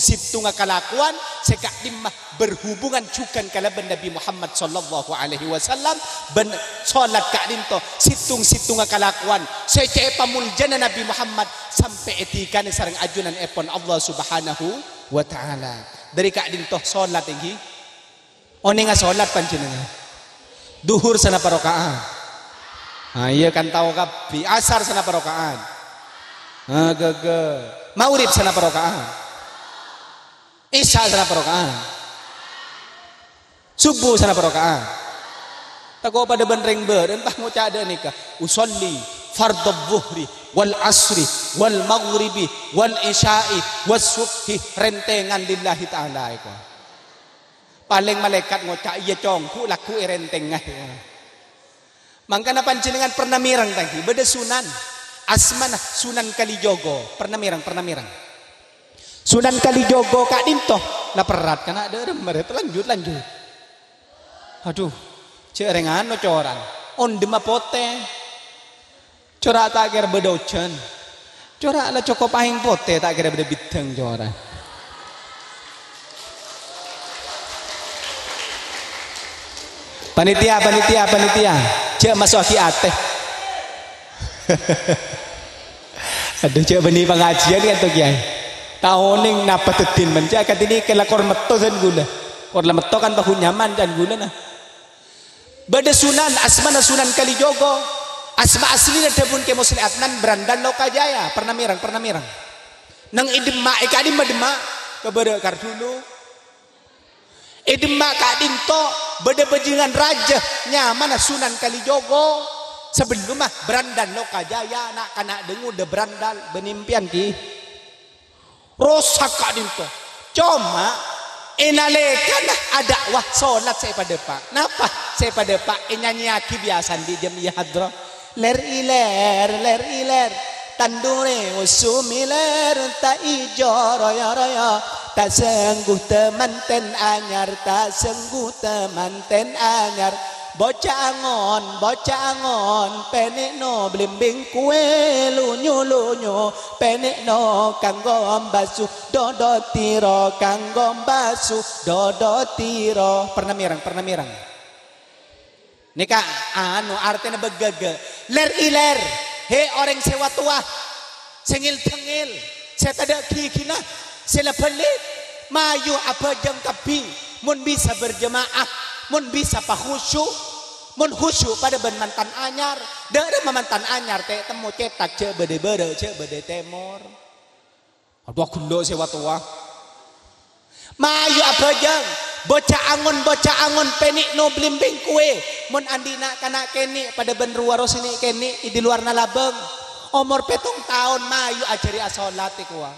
kalakuan sekak dimah berhubungan cukan kalaban Nabi Muhammad sallallahu alaihi wasallam ben solat kak dinto situng kalakuan secai pamuljana Nabi Muhammad sampai etikane sareng ajunan epon Allah subhanahu wa ta'ala dari kak dinto solat tinggi oninga solat panjenengan duhur sana parokaan iya kan tahu kapi asar sana parokaan maurib sana parokaan isya sana parokaan subuh sana parokaan tako pada benreng ber entah ngucap ada nikah usolli fardhu dhuhri wal asri wal maghribi wal isya'i was subhi rentengan lillahi ta'ala iku. Paling malaikat ngocak iya congku laku rentengah. Mangkana panjenengan pernah mirang tadi beda sunan asmana Sunan Kalijogo pernah mirang Sunan Kalijogo kak dinto lah perat kana ada meret lanjut aduh cerengan no coran on dema pote cora tak kira bedocen cora lah cokop aing pote tak kira beda biteng coran panitia cek masuk aki ateh aduh cek benih pengajian kan tuh kiai tahuning napa tetin menjaga ini kelakor meto kan gula kor meto kan bahu nyaman dan gula nah bada sunan asmana Sunan Kalijogo asma asli ada pun ke Musli Adnan Brandan Lokajaya pernah mirang nang idema ikadim demak kebada kar dulu idema kadin to beda bajingan raja nyaman Sunan Kalijogo sebelum mah Brandan Lokajaya nak kana dengu de Brandal benimpian ki rosak kadin to cuma enalekan ada wah salat saya pada pak napa saya pada pak nyanyi aki biasa di jamiah hadra ler iler tandure usumiler ta ijo roya tak sengguh temanten anyar bocah angon penekno blimbing kue lunyu penekno kanggo basuh dodo tiro pernah mirang nika anu artinya begege ler iler he orang sewa tua sengil tengil saya tidak kikina saya pelit mayu apa jeng tapi mun bisa berjemaah mun bisa pahusu mun khusyuk pada ben mantan anyar dari mantan anyar teh temu cetak cek bede temor aduh aku lo sewa tua mayu apa jeng bocah angon penik no blimbing kue mun andina kana keni pada ben ruaro sini keni di luar nalabeng umur 7 tahun mayu ajari asolat kuwa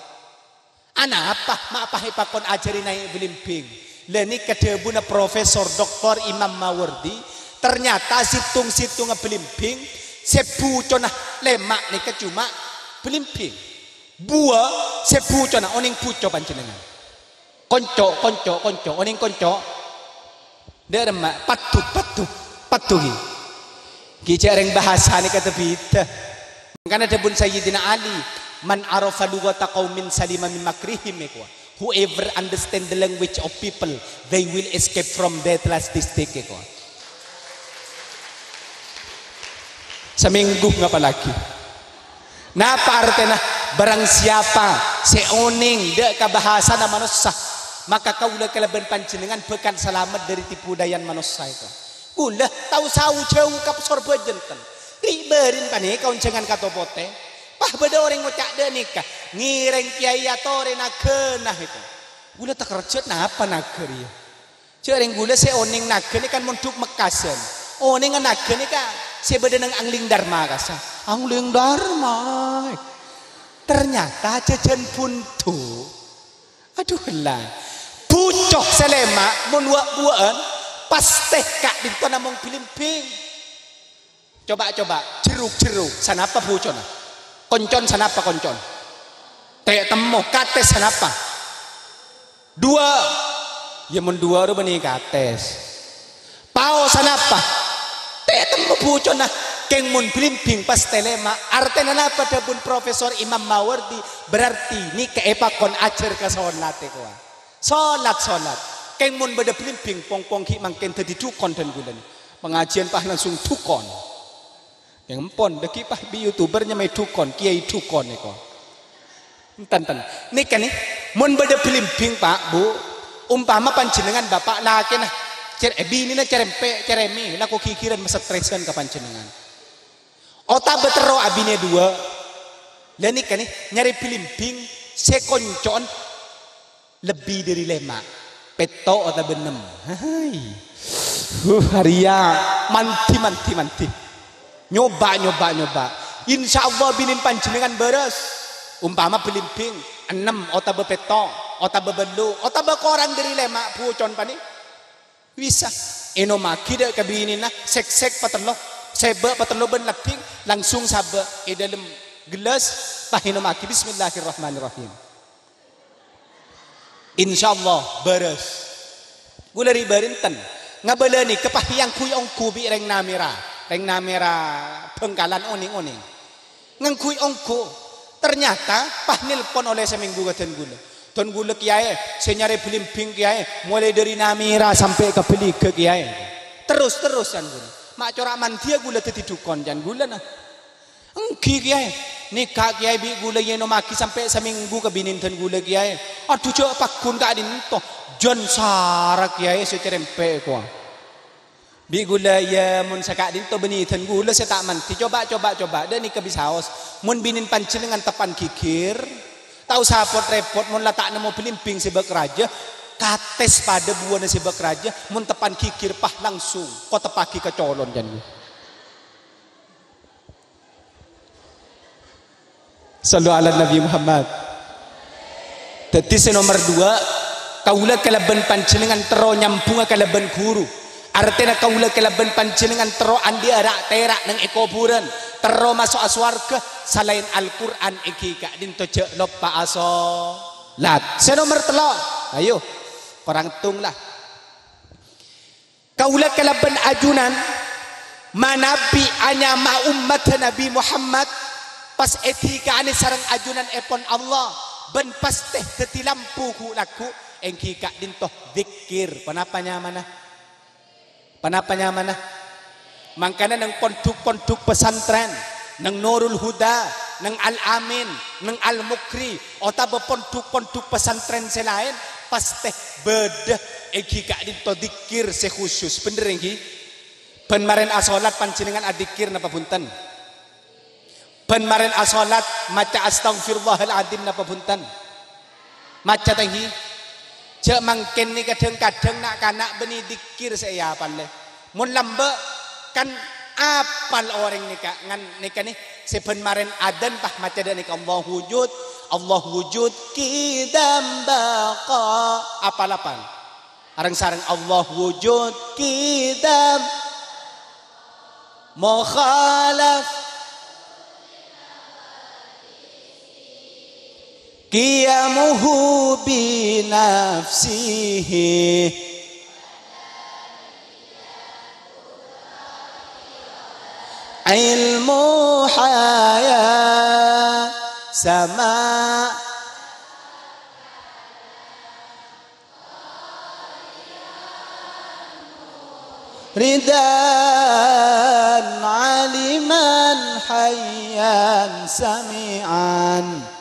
ana apa hipakon ajari naik blimbing leni kedebuna Profesor Dr. Imam Mawardi ternyata situng blimbing sepucona lemak nih cuma blimbing buah sepucona oning puco panjenengan konco oning konco derma patuhi gijareng bahasa nih kata bita karena debun Sayyidina Ali man arafa lugata qaumin salima min makrihim ekwa whoever understand the language of people they will escape from death last district ekwa seminggu ngapa lagi napa artinya barang siapa seoning dek kabahasa na manusia maka kaulah kelebihan panjenengan bekan selamat dari tipu dayan manusia itu ulah tahu sawu jauh kap sorba jenten riberin panik kau jangan katopote pah beda orang ngocak deh nikah ngireng kiai atore nagenah itu gula tak kerja apa nager ya cereng gula seoning nager ini kan munduk mekasen oning nager ini kan sebeda nang angling dharma kasa angling dharma ternyata jajan buntu aduh lah pucok selema munwa-buan pasteh kak dinto namong bilimping coba jeruk sanapa pucona koncon sanapa koncon teh temo kates sanapa dua ya mun dua ru bani kates pao sanapa teh temo pucona keng mun bilimping pastelema artena napa dabun Profesor Imam Mawardi berarti ni keepakon acer ka salat ko salat keng mun beda bilimping pong-pong ki mangken tadi dukon dan gulen pengajian pah langsung dukon yang empon deki pah bi youtubernya mai dukon kiai dukon eko enten nih kan nih mun beda bilimping pak bu umpama panjenengan bapak naken bini na ceremi na ko kikiran masatresan ka panjenengan ota betero abine dua lani kan nih nyari bilimping sekoncon lebih dari 5 peto atau benem hai haria manti nyoba Insyaallah binin panjenengan beres. Umpama belimbing 6 ota bepeto, ota bebelu, ota bekorang dari lemak pucon pani. Bisa. Eno maki dak kabinina sek-sek patelo, sebe patelo ben laping langsung sabe dalam gelas pahino maki bismillahirrahmanirrahim. Insyaallah beres. Gula ribarinten ngabelani kepahiang kuyong kubi reng namira Bengkalan oning-oning. Ngengkuy ongko ternyata pahnil pon oleh seminggu katen gula. Ton gula kiai senyare belimbing kiai mulai dari namira sampai ke beli ke kiai. Terus-terusan gula. Mak corak mantia gula teti dukon jan gula nah. Engki kiai nikah kiai bi gula yeno maki sampai seminggu ke bininten gula kiai. Aduh cok pakun ka adin to. Jon sarak kiai secerempe ko. Bi gula ya mun sakak din to beniten gula saya tak manti coba dan ni kebisaos mun binin panjenengan tepan kikir tahu sapot repot mun latak nemu belimbing sebab raja kates pada buana sebab raja mun tepan kikir pah langsung kau tepaki ke colon jan. Sallu ala Nabi Muhammad. Tadi nomor 2 kaula kalaban panjenengan tero nyambung kalaban guru. Artinya kaula kalaban panjenengan tero andi arak terak nang ekoburan tero masuk aswarga selain Al-Quran iki kak din toje lupa aso lat. Nomor 3 ayo orang tung lah. Kaula kalaban ajunan manabi anya ma ummat Nabi Muhammad pas etika ani sarang ajunan epon Allah ben pas teh teti lampu ku laku engki kak din toh zikir panapanya mana mangkana nang ponduk pesantren nang Nurul Huda nang Al-Amin nang Al-Mukri ota ponduk pesantren selain pas teh beda engki kak din toh zikir sekhusus bener engki ben maren asolat panjenengan adikir napa punten ben maren asolat maca astagfirullahaladzim napa punten maca tanghi cek mangken ni kadang-kadang nak kanak beni dikir saya apal le mun lambe kan apal orang nika ngan nika ni seben maren adan pah maca dan nika Allah wujud kidam baqa apal arang sareng Allah wujud kidam mukhalaf qiyamuhu binafsihi ilmu haya sama ridan aliman hayyan sami'an.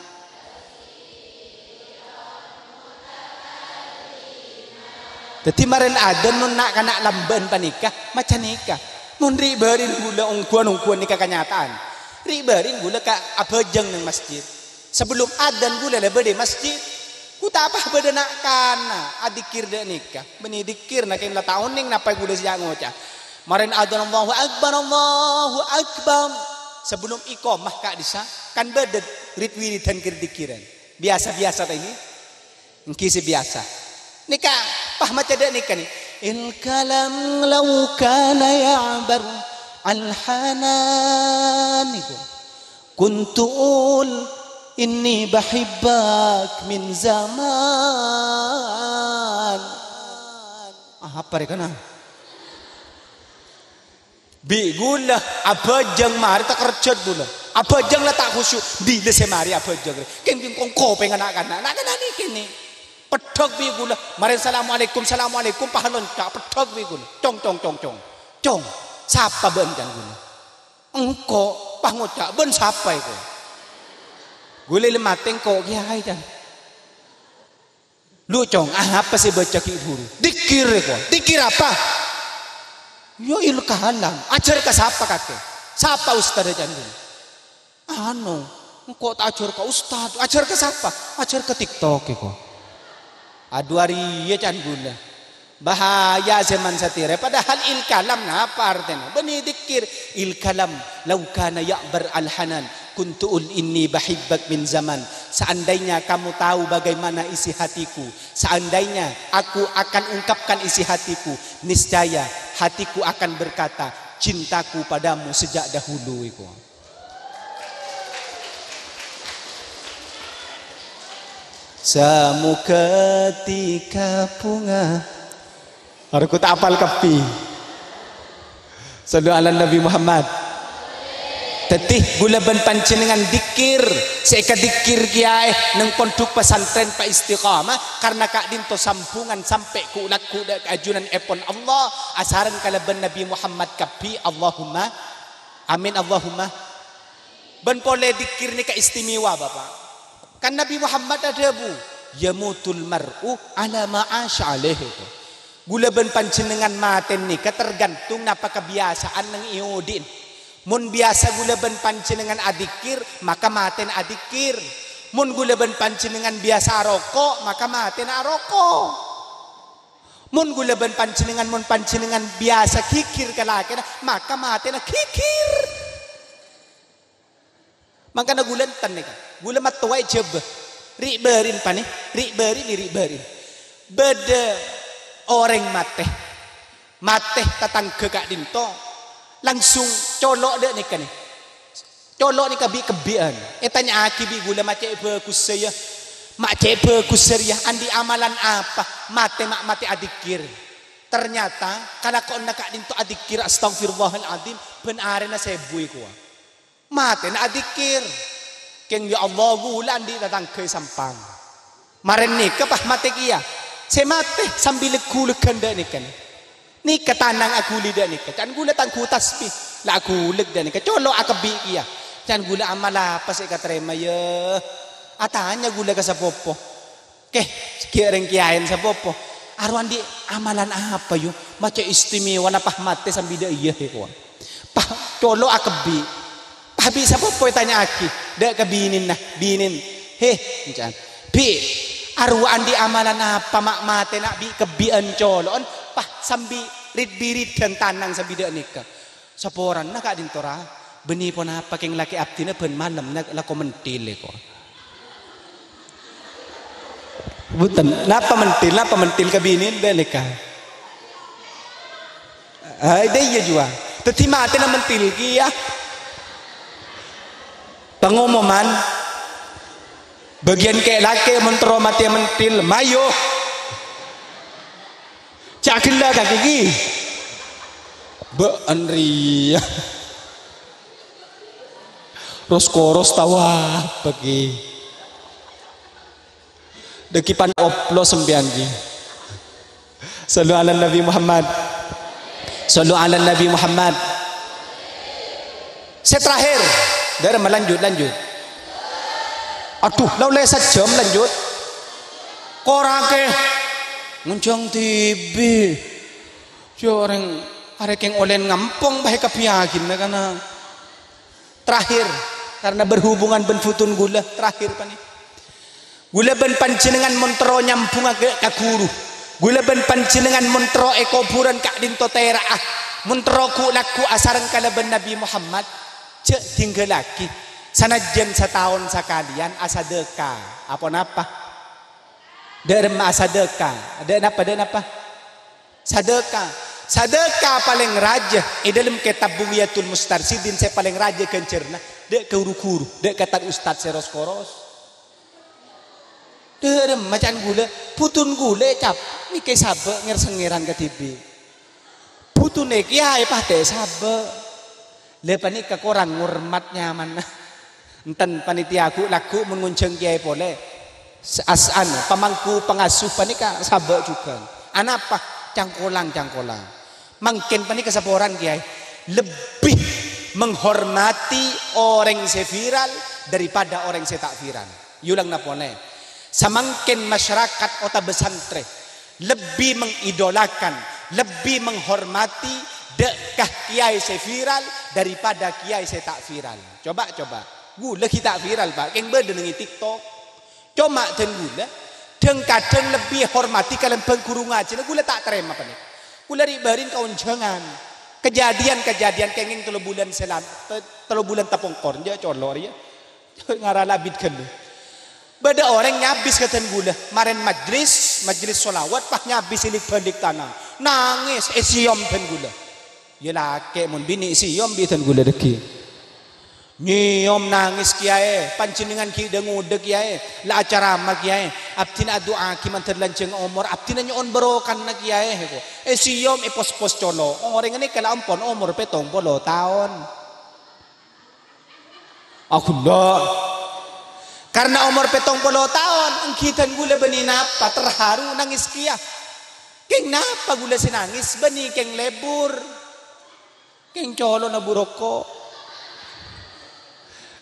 Jadi maren ada nun nak kanak lamban panikah macam nikah. Mun riberin gula ungkuan nikah kenyataan. Riberin gula ka abajeng nang masjid. Sebelum adan gula lebe di masjid. Ku tak apa beda nak kana adikir de nikah. Beni dikir nak kain la tahun ning napa gula siang ngoca. Maren adan Allahu akbar. Sebelum iqamah kak disa kan beda ritwiri dan kirdikiran. Biasa-biasa tadi. Engki biasa. Nikah pah macam dak nikah ni il kalam law kana ya'bar al hanan kuntul inni bahibbak min zaman apa rekana bi gula apa jang mari tak kerjat gula apa jang la tak khusyuk bila semari apa jang ken kongko pengen nak ni kini pedok bi gula mari assalamualaikum pahalon tak pedok bi gula cong siapa benjan gula engko pah ngocak ben siapa itu gula lemateng kok kiai jan lu cong apa sih baca ki guru dikir kok dikir apa yo il kahalang ajar ke siapa kakek siapa ustaz jan gula anu engko tak ajar ke ustaz ajar ke siapa ajar ke TikTok kok. Aduari ya can gula. Bahaya zaman satire. Padahal il kalam na apa artinya? Bani dikir il kalam. Lau kana ya'bar al-hanan. Kuntu'ul inni bahibbak min zaman. Seandainya kamu tahu bagaimana isi hatiku. Seandainya aku akan ungkapkan isi hatiku. Niscaya hatiku akan berkata. Cintaku padamu sejak dahulu itu. Samu ketika bunga. Harus tak apal kapi. Sallu ala Nabi Muhammad. Tetih gula ban panjenengan dikir. Seika dikir kiai nang pondok pesantren pa istiqamah karena kak dinto sambungan sampai ku ulat ku ajunan epon Allah asaran kalaban Nabi Muhammad kapi Allahumma amin Allahumma. Ban pole dikir ni ka istimewa Bapak. Kan Nabi Muhammad ada bu. Yamutul mar'u ala ma'asya alaihi. Gula ban panjenengan maten nika tergantung napa kebiasaan nang iudin. Mun biasa gula ban panjenengan adikir maka maten adikir. Mun gula ban panjenengan biasa rokok maka maten rokok. Mun gula ban panjenengan mun panjenengan biasa kikir kalaken maka maten kikir. Maka na gulan tan nika. Gula matuai jeb. Ri berin pane, ri berin. Bede orang mateh tatang kekak dinto langsung colok dek nika nih colok nika bi kebian tanya aki bi gula macam bagus saya macam bagus ya andi amalan apa mate adikir ternyata kalau kau nak dinto adikir astagfirullahaladzim benar na sebu iku mate na adikir keng ya Allah gula andi tatang ke sampang maren nika pah mate kia semate sambil kulekan dak nikan. Ni katanang aku lidak nikan. Can gula tangku tasbih. La aku leg dak nikan. Colok akabi kia. Can gula amala apa sik katrema ya. Atanya gula ka sapopo. Keh kireng kiaen sapopo. Arwan di amalan apa yo? Maca istimewa na pah mate sambil dak iya he ko. Pah colok akabi. Pah bi sapopo tanya aki. Dak kabinin nah, binin. He, can. Bi arwaan di amalan apa mak mate nak bi kebian colon pah sambi rit birit dan tanang sambi dak nikah saporan nak kak dintora beni pon apa keng laki abdina ben malam nak lako mentil ko bukan napa mentil kabinin dak nikah ai dai ya jua teti mate na mentil ki ya pengumuman bagian kayak laki mentero mati mentil mayo cakila kaki gi be anri roskoros tawa pergi dekipan oplo sembian gi sallu ala Nabi Muhammad sallu ala Nabi Muhammad. Saya terakhir dari lanjut aduh laulai sejam lanjut korake nguncang tibi orang arek yang olen ngampong bahe kapiagin na kana terakhir karena berhubungan ben futun gula terakhir pani gula ben panjenengan montro nyampung ka guru gula ben panjenengan montro ekoburan kak dinto teraah montro ku laku asaran kalaban Nabi Muhammad cek tinggal lagi sanajan setahun sekalian asadeka apa derma asadeka ada napa sadeka paling raja dalam kitab Bugiyatul Mustarsidin saya paling raja kencerna dek kuru dek kata ustaz seros koros derem macan gula putun gula cap ni ke sabe ngersengeran ke TV putun kiai pah teh sabe lepani ke korang ngurmat nyaman enten panitia aku laku mengunceng kiai boleh asan pamangku pengasuh panika sabar juga anak apa cangkolang mungkin panika saporan kiai lebih menghormati orang seviral daripada orang tak viral yulang napone samangkin masyarakat kota besantren lebih mengidolakan lebih menghormati dekah kiai seviral daripada kiai tak viral coba gula kita viral pak keng berde nengi TikTok cuma ten gula Deng kadang lebih hormati kalian guru ngaji. Gula tak terima apa nih. Gula ribarin kawan jangan. Kejadian kenging 3 bulan selam, 3 bulan tapongkor dia color ya. Ngaralabit kan. Beda orang nyabis kata gula. Maren majlis solawat pak nyabis ilik balik tanah. Nangis siom ten gula. Ya laki mun bini siom bitan gula deki. Nyom nangis kiai panjenengan ki dengudeg kiai la acara amal kiai abdina doa ki man terlanceng umur abdina nyon berokan na kiai ko siom pos-pos colo orang ini kala ampon umur 70 tahun aku ndak karena umur 70 tahun engkitan gula beni napa terharu nangis kia keng napa gula sinangis beni keng lebur keng colo na buroko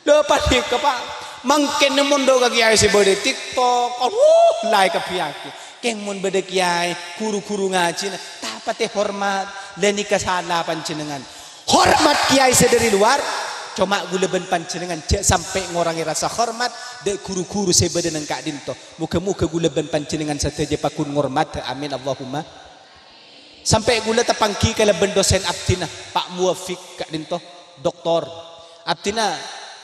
lepas ni pak mungkin mundo kaki ay si bode TikTok like kapiaki keng mun bede kiai kuru ngaji tapate hormat leni kasala panjenengan hormat kiai dari luar cuma guleben panjenengan cek sampai ngorangi rasa hormat de kuru sebede nang kak dinto muka guleben panjenengan sateja pakun ngormat amin Allahumma sampai gula tapangki kaleben dosen abdina Pak Muafik kak dinto doktor abdina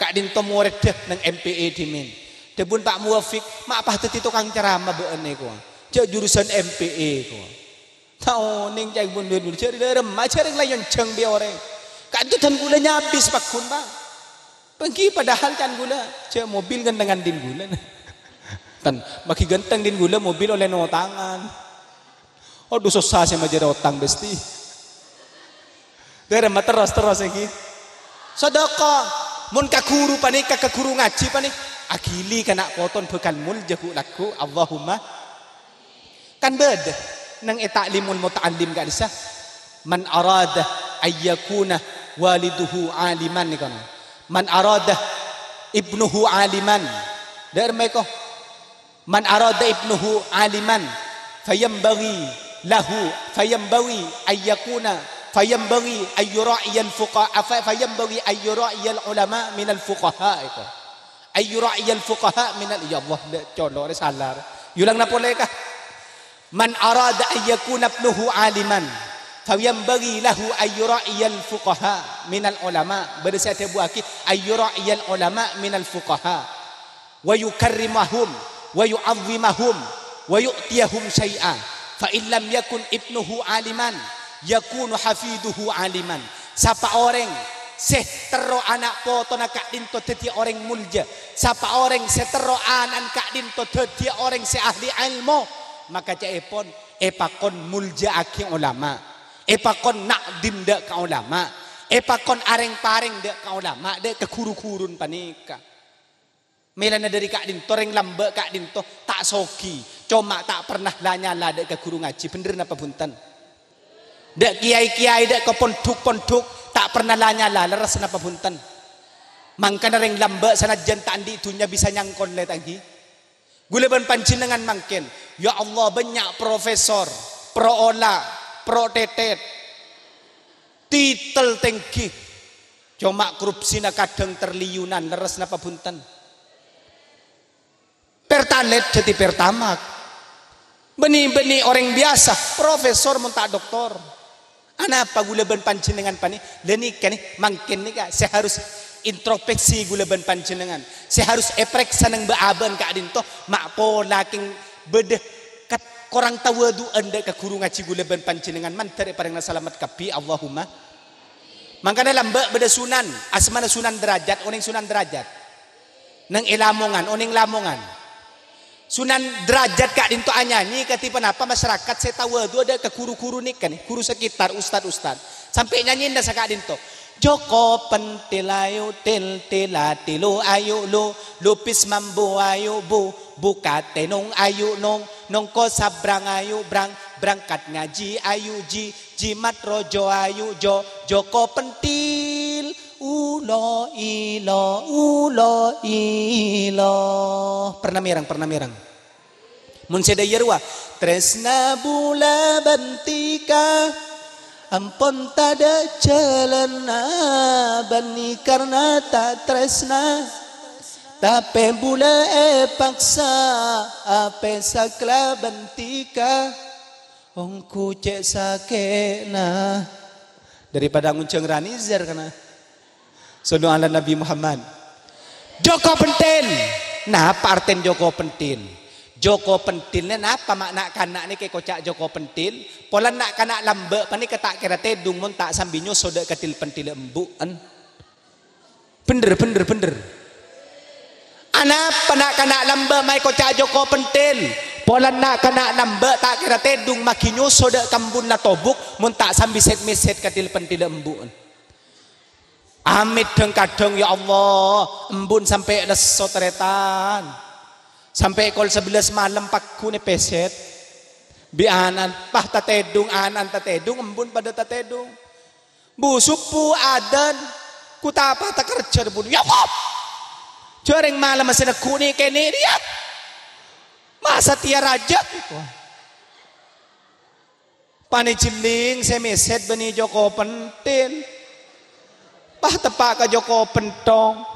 kak dinto murid deh nang MPE dimin. Debun Pak Muafik, mak apa tadi tukang ceramah beene ko. Cek jurusan MPE ko. Tau ning cek bun dulu cek remah cek layon ceng be orang. Kan itu tan gula nyabis pakun bang. Pergi padahal kan gula cek mobil gantengan din gula. Tan maki ganteng din gula mobil oleh no tangan. Oh susah sih majera otang besti. Remah terus lagi. Sedekah mun kakuru panik kakuru ngaji panik akili kena koton bekal mul jahu laku Allahumma kan beda nang ta'limul muta'allim gak bisa man arada ayyakuna waliduhu aliman ni kono man arada ibnuhu aliman dar mereka man arada ibnuhu aliman fayambaghi ayyakuna fayambaghi ayyura'iyal fuqaha fayambaghi ayyura'iyal ulama minal fuqaha itu ayyura'iyal fuqaha minal ya Allah color salah yulang na boleh kah man arada ayyakuna ibnuhu aliman fayambaghi lahu ayyura'iyal fuqaha minal ulama bersatu buaki ayyura'iyal ulama minal fuqaha wa yukarrimahum wa yu'azzimahum wa yu'tiyahum syai'a fa in lam yakun ibnuhu aliman yakunu hafiduhu aliman siapa orang setero anak poto na kak dinto teti orang mulja siapa orang setero anak kak dinto teti orang se ahli ilmu maka epon epakon mulja aki ulama epakon nakdim dek ka ulama epakon areng pareng dek ka ulama dek kekuru-kurun panika melana dari kak dinto reng lambe kak dinto tak soki cuma tak pernah lanyala dek kekuru ngaji bener napa punten dek kiai dek ke ponduk tak pernah lanyala leres napa punten mangkana reng lambe sanajan tak andi itunya bisa nyangkon le tanggi guleban panjenengan mangken ya Allah banyak profesor proola pro tetet titel tengki cuma korupsina kadang terliunan leres napa punten pertalet jadi pertamak beni orang biasa profesor muntak doktor anapa guleban panjenengan pani leni kani mangken nika saya harus introspeksi guleban panjenengan saya harus epreksa nang baaban ka adinto mak pola king bedeh kat korang tawadu anda ka guru ngaji guleban panjenengan man tere pareng salamat kapi Allahumma mangkana lambe beda sunan asmana sunan derajat oning sunan derajat nang ilamongan oning lamongan Sunan derajat kak dinto anyanyi ketipan apa masyarakat saya tahu ada ke kuru-kuru nih kan guru sekitar ustad sampai nyanyiin dah kak dinto Joko pentilayu til tilatilu ayu lu lupis mambu ayu buka tenung ayu nong ko sabrang ayu berangkat ngaji ayu jimat rojo ayu Joko pentil ulo ilo pernah merang mun seda yerwa tresna bula bantika ampun tada jalan bani karena tak tresna Tapi bule paksa ape sakla bentika ongku cek sakena daripada ngunceng ranizar kana. Sallu ala Nabi Muhammad. Joko pentil. Nah, apa artian Joko pentil? Joko pentilnya napa makna kanak ni ke kocak Joko pentil? Pola nak kanak lambe pani ketak kira tedung mun tak sambinyo sodak ketil pentil embuan. Bener. Anak panak kanak lambe mai kocak Joko pentil. Pola nak kanak lambe tak kira tedung makinyo sodak kambun la tobuk mun tak sambi set meset ketil pentil embuan. Amit deng kadang ya Allah embun sampai leso teretan. Sampai kol 11 malam pakku ni peset bianan pah tatedung anan tatedung embun pada tatedung busuk pu adan ku tapa tak kerja bun ya Allah jareng malam masih nak kuni kene dia masa tia raja pani ciling saya meset bani Joko pentil pah tepak ke Joko pentong.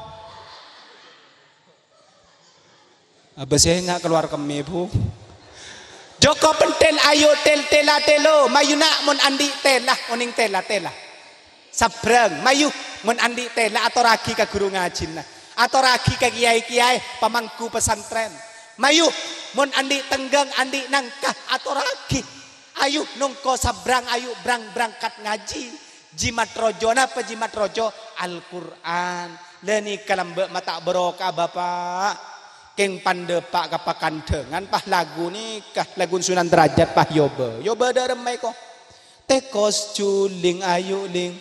Abah saya nggak keluar kami bu. Joko pentil ayo tela telo mayu nak mun andi tela oning tela sabrang mayu mun andi tela atau ragi ke guru ngaji lah atau ragi ke kiai pamangku pesantren mayu mun andi tenggang andi nangkah atau ragi ayu nungko sabrang ayu berangkat ngaji jimat rojo napa jimat rojo Al-Quran leni kalambe mata berokah bapak keng pandepak kapakan dengan pah lagu ni kah lagu Sunan Derajat pah yoba daremai ko tekos culing ayu ling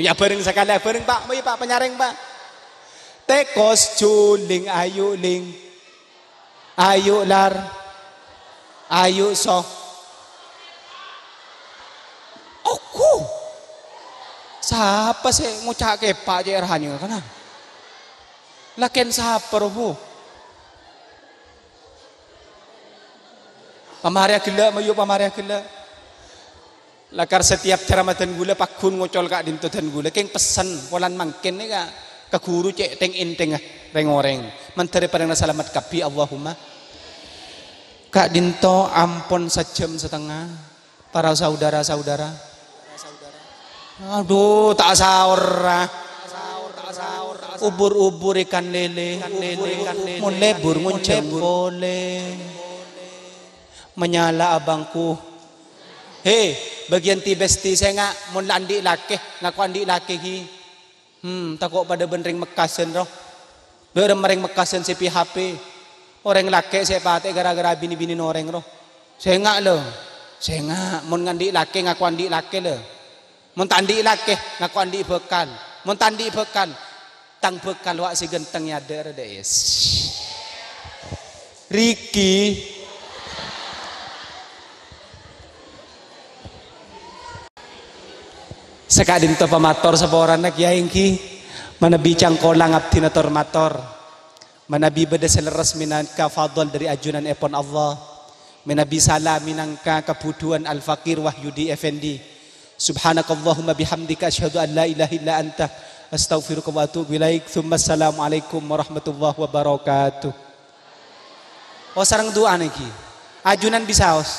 ya bareng sekali bareng pak mai pak penyaring pak tekos culing ayu ling ayu lar ayu so oku siapa sih ngucap ke pak jerhanyo kana laken siapa rohu Pamaria gila mayu pamaria gila. Lakar setiap ceramatan gula pakun ngocol kak dinto dan gula keng pesan polan mangken ni kak ke guru cek teng inteng rengoreng. Menteri pada selamat kapi Allahumma. Kak dinto ampun sejam setengah para saudara-saudara. Aduh tak sahur. Ubur-ubur ikan lele. Mun lebur ngunceng boleh. Menyala abangku hei bagian tibesti saya ngak mun andi laki ngaku andi laki ki takut pada benring mekasen roh beremering mekasen si PHP orang laki saya pate gara-gara bini-bini noreng roh saya ngak lo saya ngak mun ngandi laki ngaku andi laki lo mun tak andi laki ngaku andi bekal mun tak andi bekal tang bekal wak si genteng nyadar des Riki sekadin to pamator saboran nak yaing ki mana bicang kolang abdi nator mator mana bi beda seleres minangka fadl dari ajunan epon Allah mana bi salam minangka kebuduan al fakir Wahyudi Effendi subhanakallahumma bihamdika asyhadu an la ilaha illa anta astaghfiruka wa atubu ilaik tsumma assalamualaikum warahmatullahi wabarakatuh. Oh sareng doa niki ajunan bisaos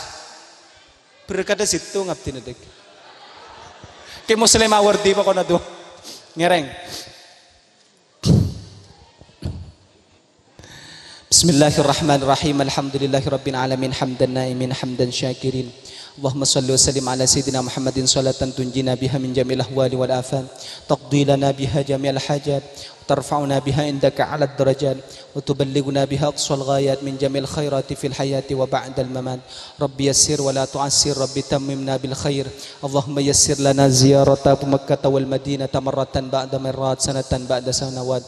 berkata situ ngabdi nedek ke muslim awardi pa ko na do ngereng Bismillahirrahmanirrahim alhamdulillahirabbil alamin hamdan naimin hamdan syakirin Allahumma salli wa sallim ala sayyidina Muhammadin salatan tunjina biha min jamil ahwali wal afat taqdi lana biha jamil hajat ترفعنا بها عندك على الدرجات وتبلغنا بها أقصى الغايات من جميع الخيرات في الحياة وبعد الممات ربي يسر ولا تعسر ربي تممنا بالخير اللهم يسر لنا زيارة مكة والمدينة مرة بعد مرات سنة بعد سنوات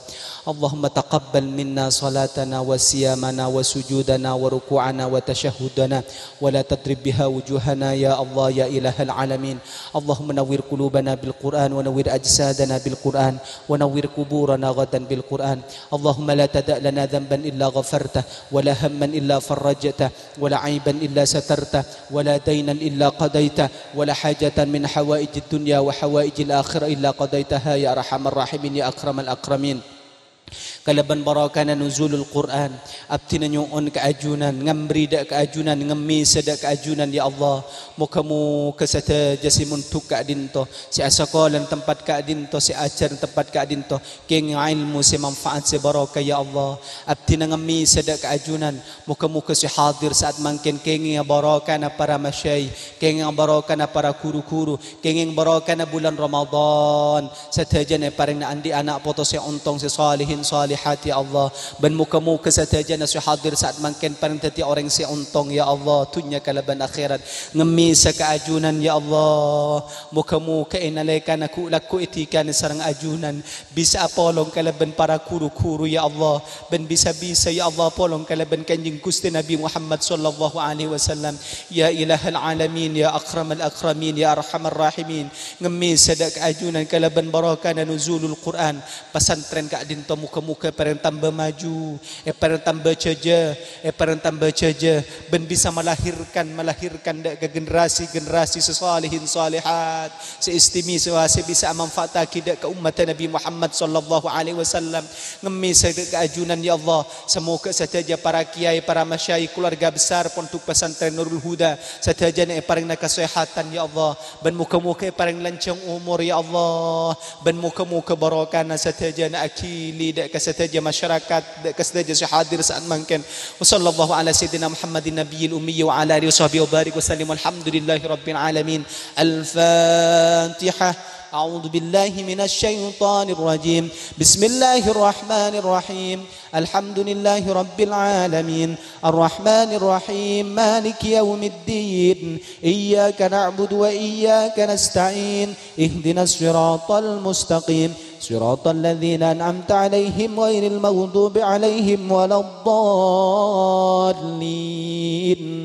اللهم تقبل منا صلاتنا وصيامنا وسجودنا وركوعنا وتشهدنا ولا تضرب بها وجوهنا يا الله يا إله العالمين اللهم نور قلوبنا بالقرآن ونور أجسادنا بالقرآن ونور قبورنا غدا بالقرآن اللهم لا تدع لنا ذنبا إلا غفرته ولا هما إلا فرجته ولا عيبا إلا سترته ولا دينا إلا قضيته ولا حاجة من حوائج الدنيا وحوائج الآخرة إلا قضيتها يا أرحم الراحمين يا أكرم الأكرمين kalaban barakana nuzulul Quran abtina nyuun keajunan ngambri dak keajunan ngemi sedak keajunan ya Allah mukamu kesata jasimun tuk kadinto si asaqalan tempat kadinto si ajar tempat kadinto keng ilmu si manfaat si barakah ya Allah abtina ngemi sedak keajunan mukamu si hadir saat mangkin keng barakana para masyai keng barakana para kuru-kuru keng barakana bulan Ramadan satajana paring andi anak poto si untong si salihin salihati ya Allah ban muka-muka satajana si hadir saat mangkin paring tati orang si untong ya Allah tunya kalaban akhirat ngemi sa keajunan ya Allah muka-muka inalaikan aku laku itikan sarang ajunan bisa apolong kalaban para kuru-kuru ya Allah ban bisa-bisa ya Allah polong kalaban kanjing Gusti Nabi Muhammad sallallahu alaihi wasallam ya ilahal alamin ya akramal akramin ya arhamar rahimin ngemi sadak keajunan kalaban barakana nuzulul Quran pesantren kak dinto muka-muka parang tambah maju parang tambah ceja parang tambah ceja ben bisa melahirkan ke generasi sesalihin salihat seistimewa bisa manfaat akidah ke umat Nabi Muhammad sallallahu alaihi wasallam ngemi sadak keajunan ya Allah semoga saja para kiai para masyayikh keluarga besar pondok pesantren Nurul Huda saja parang nakasehatan ya Allah ben muka-muka parang lancang umur ya Allah ben muka-muka barakana saja akili dak kasataja masyarakat dak kasataja hadir saat mungkin sallallahu ala sayyidina Muhammadin nabiyil ummi wa ala alihi washabbihi wa barik wa sallim alhamdulillahi rabbil alamin al-fatihah أعوذ بالله من الشيطان الرجيم بسم الله الرحمن الرحيم الحمد لله رب العالمين الرحمن الرحيم مالك يوم الدين إياك نعبد وإياك نستعين اهدنا الصراط المستقيم صراط الذين أنعمت عليهم غير المغضوب عليهم ولا الضالين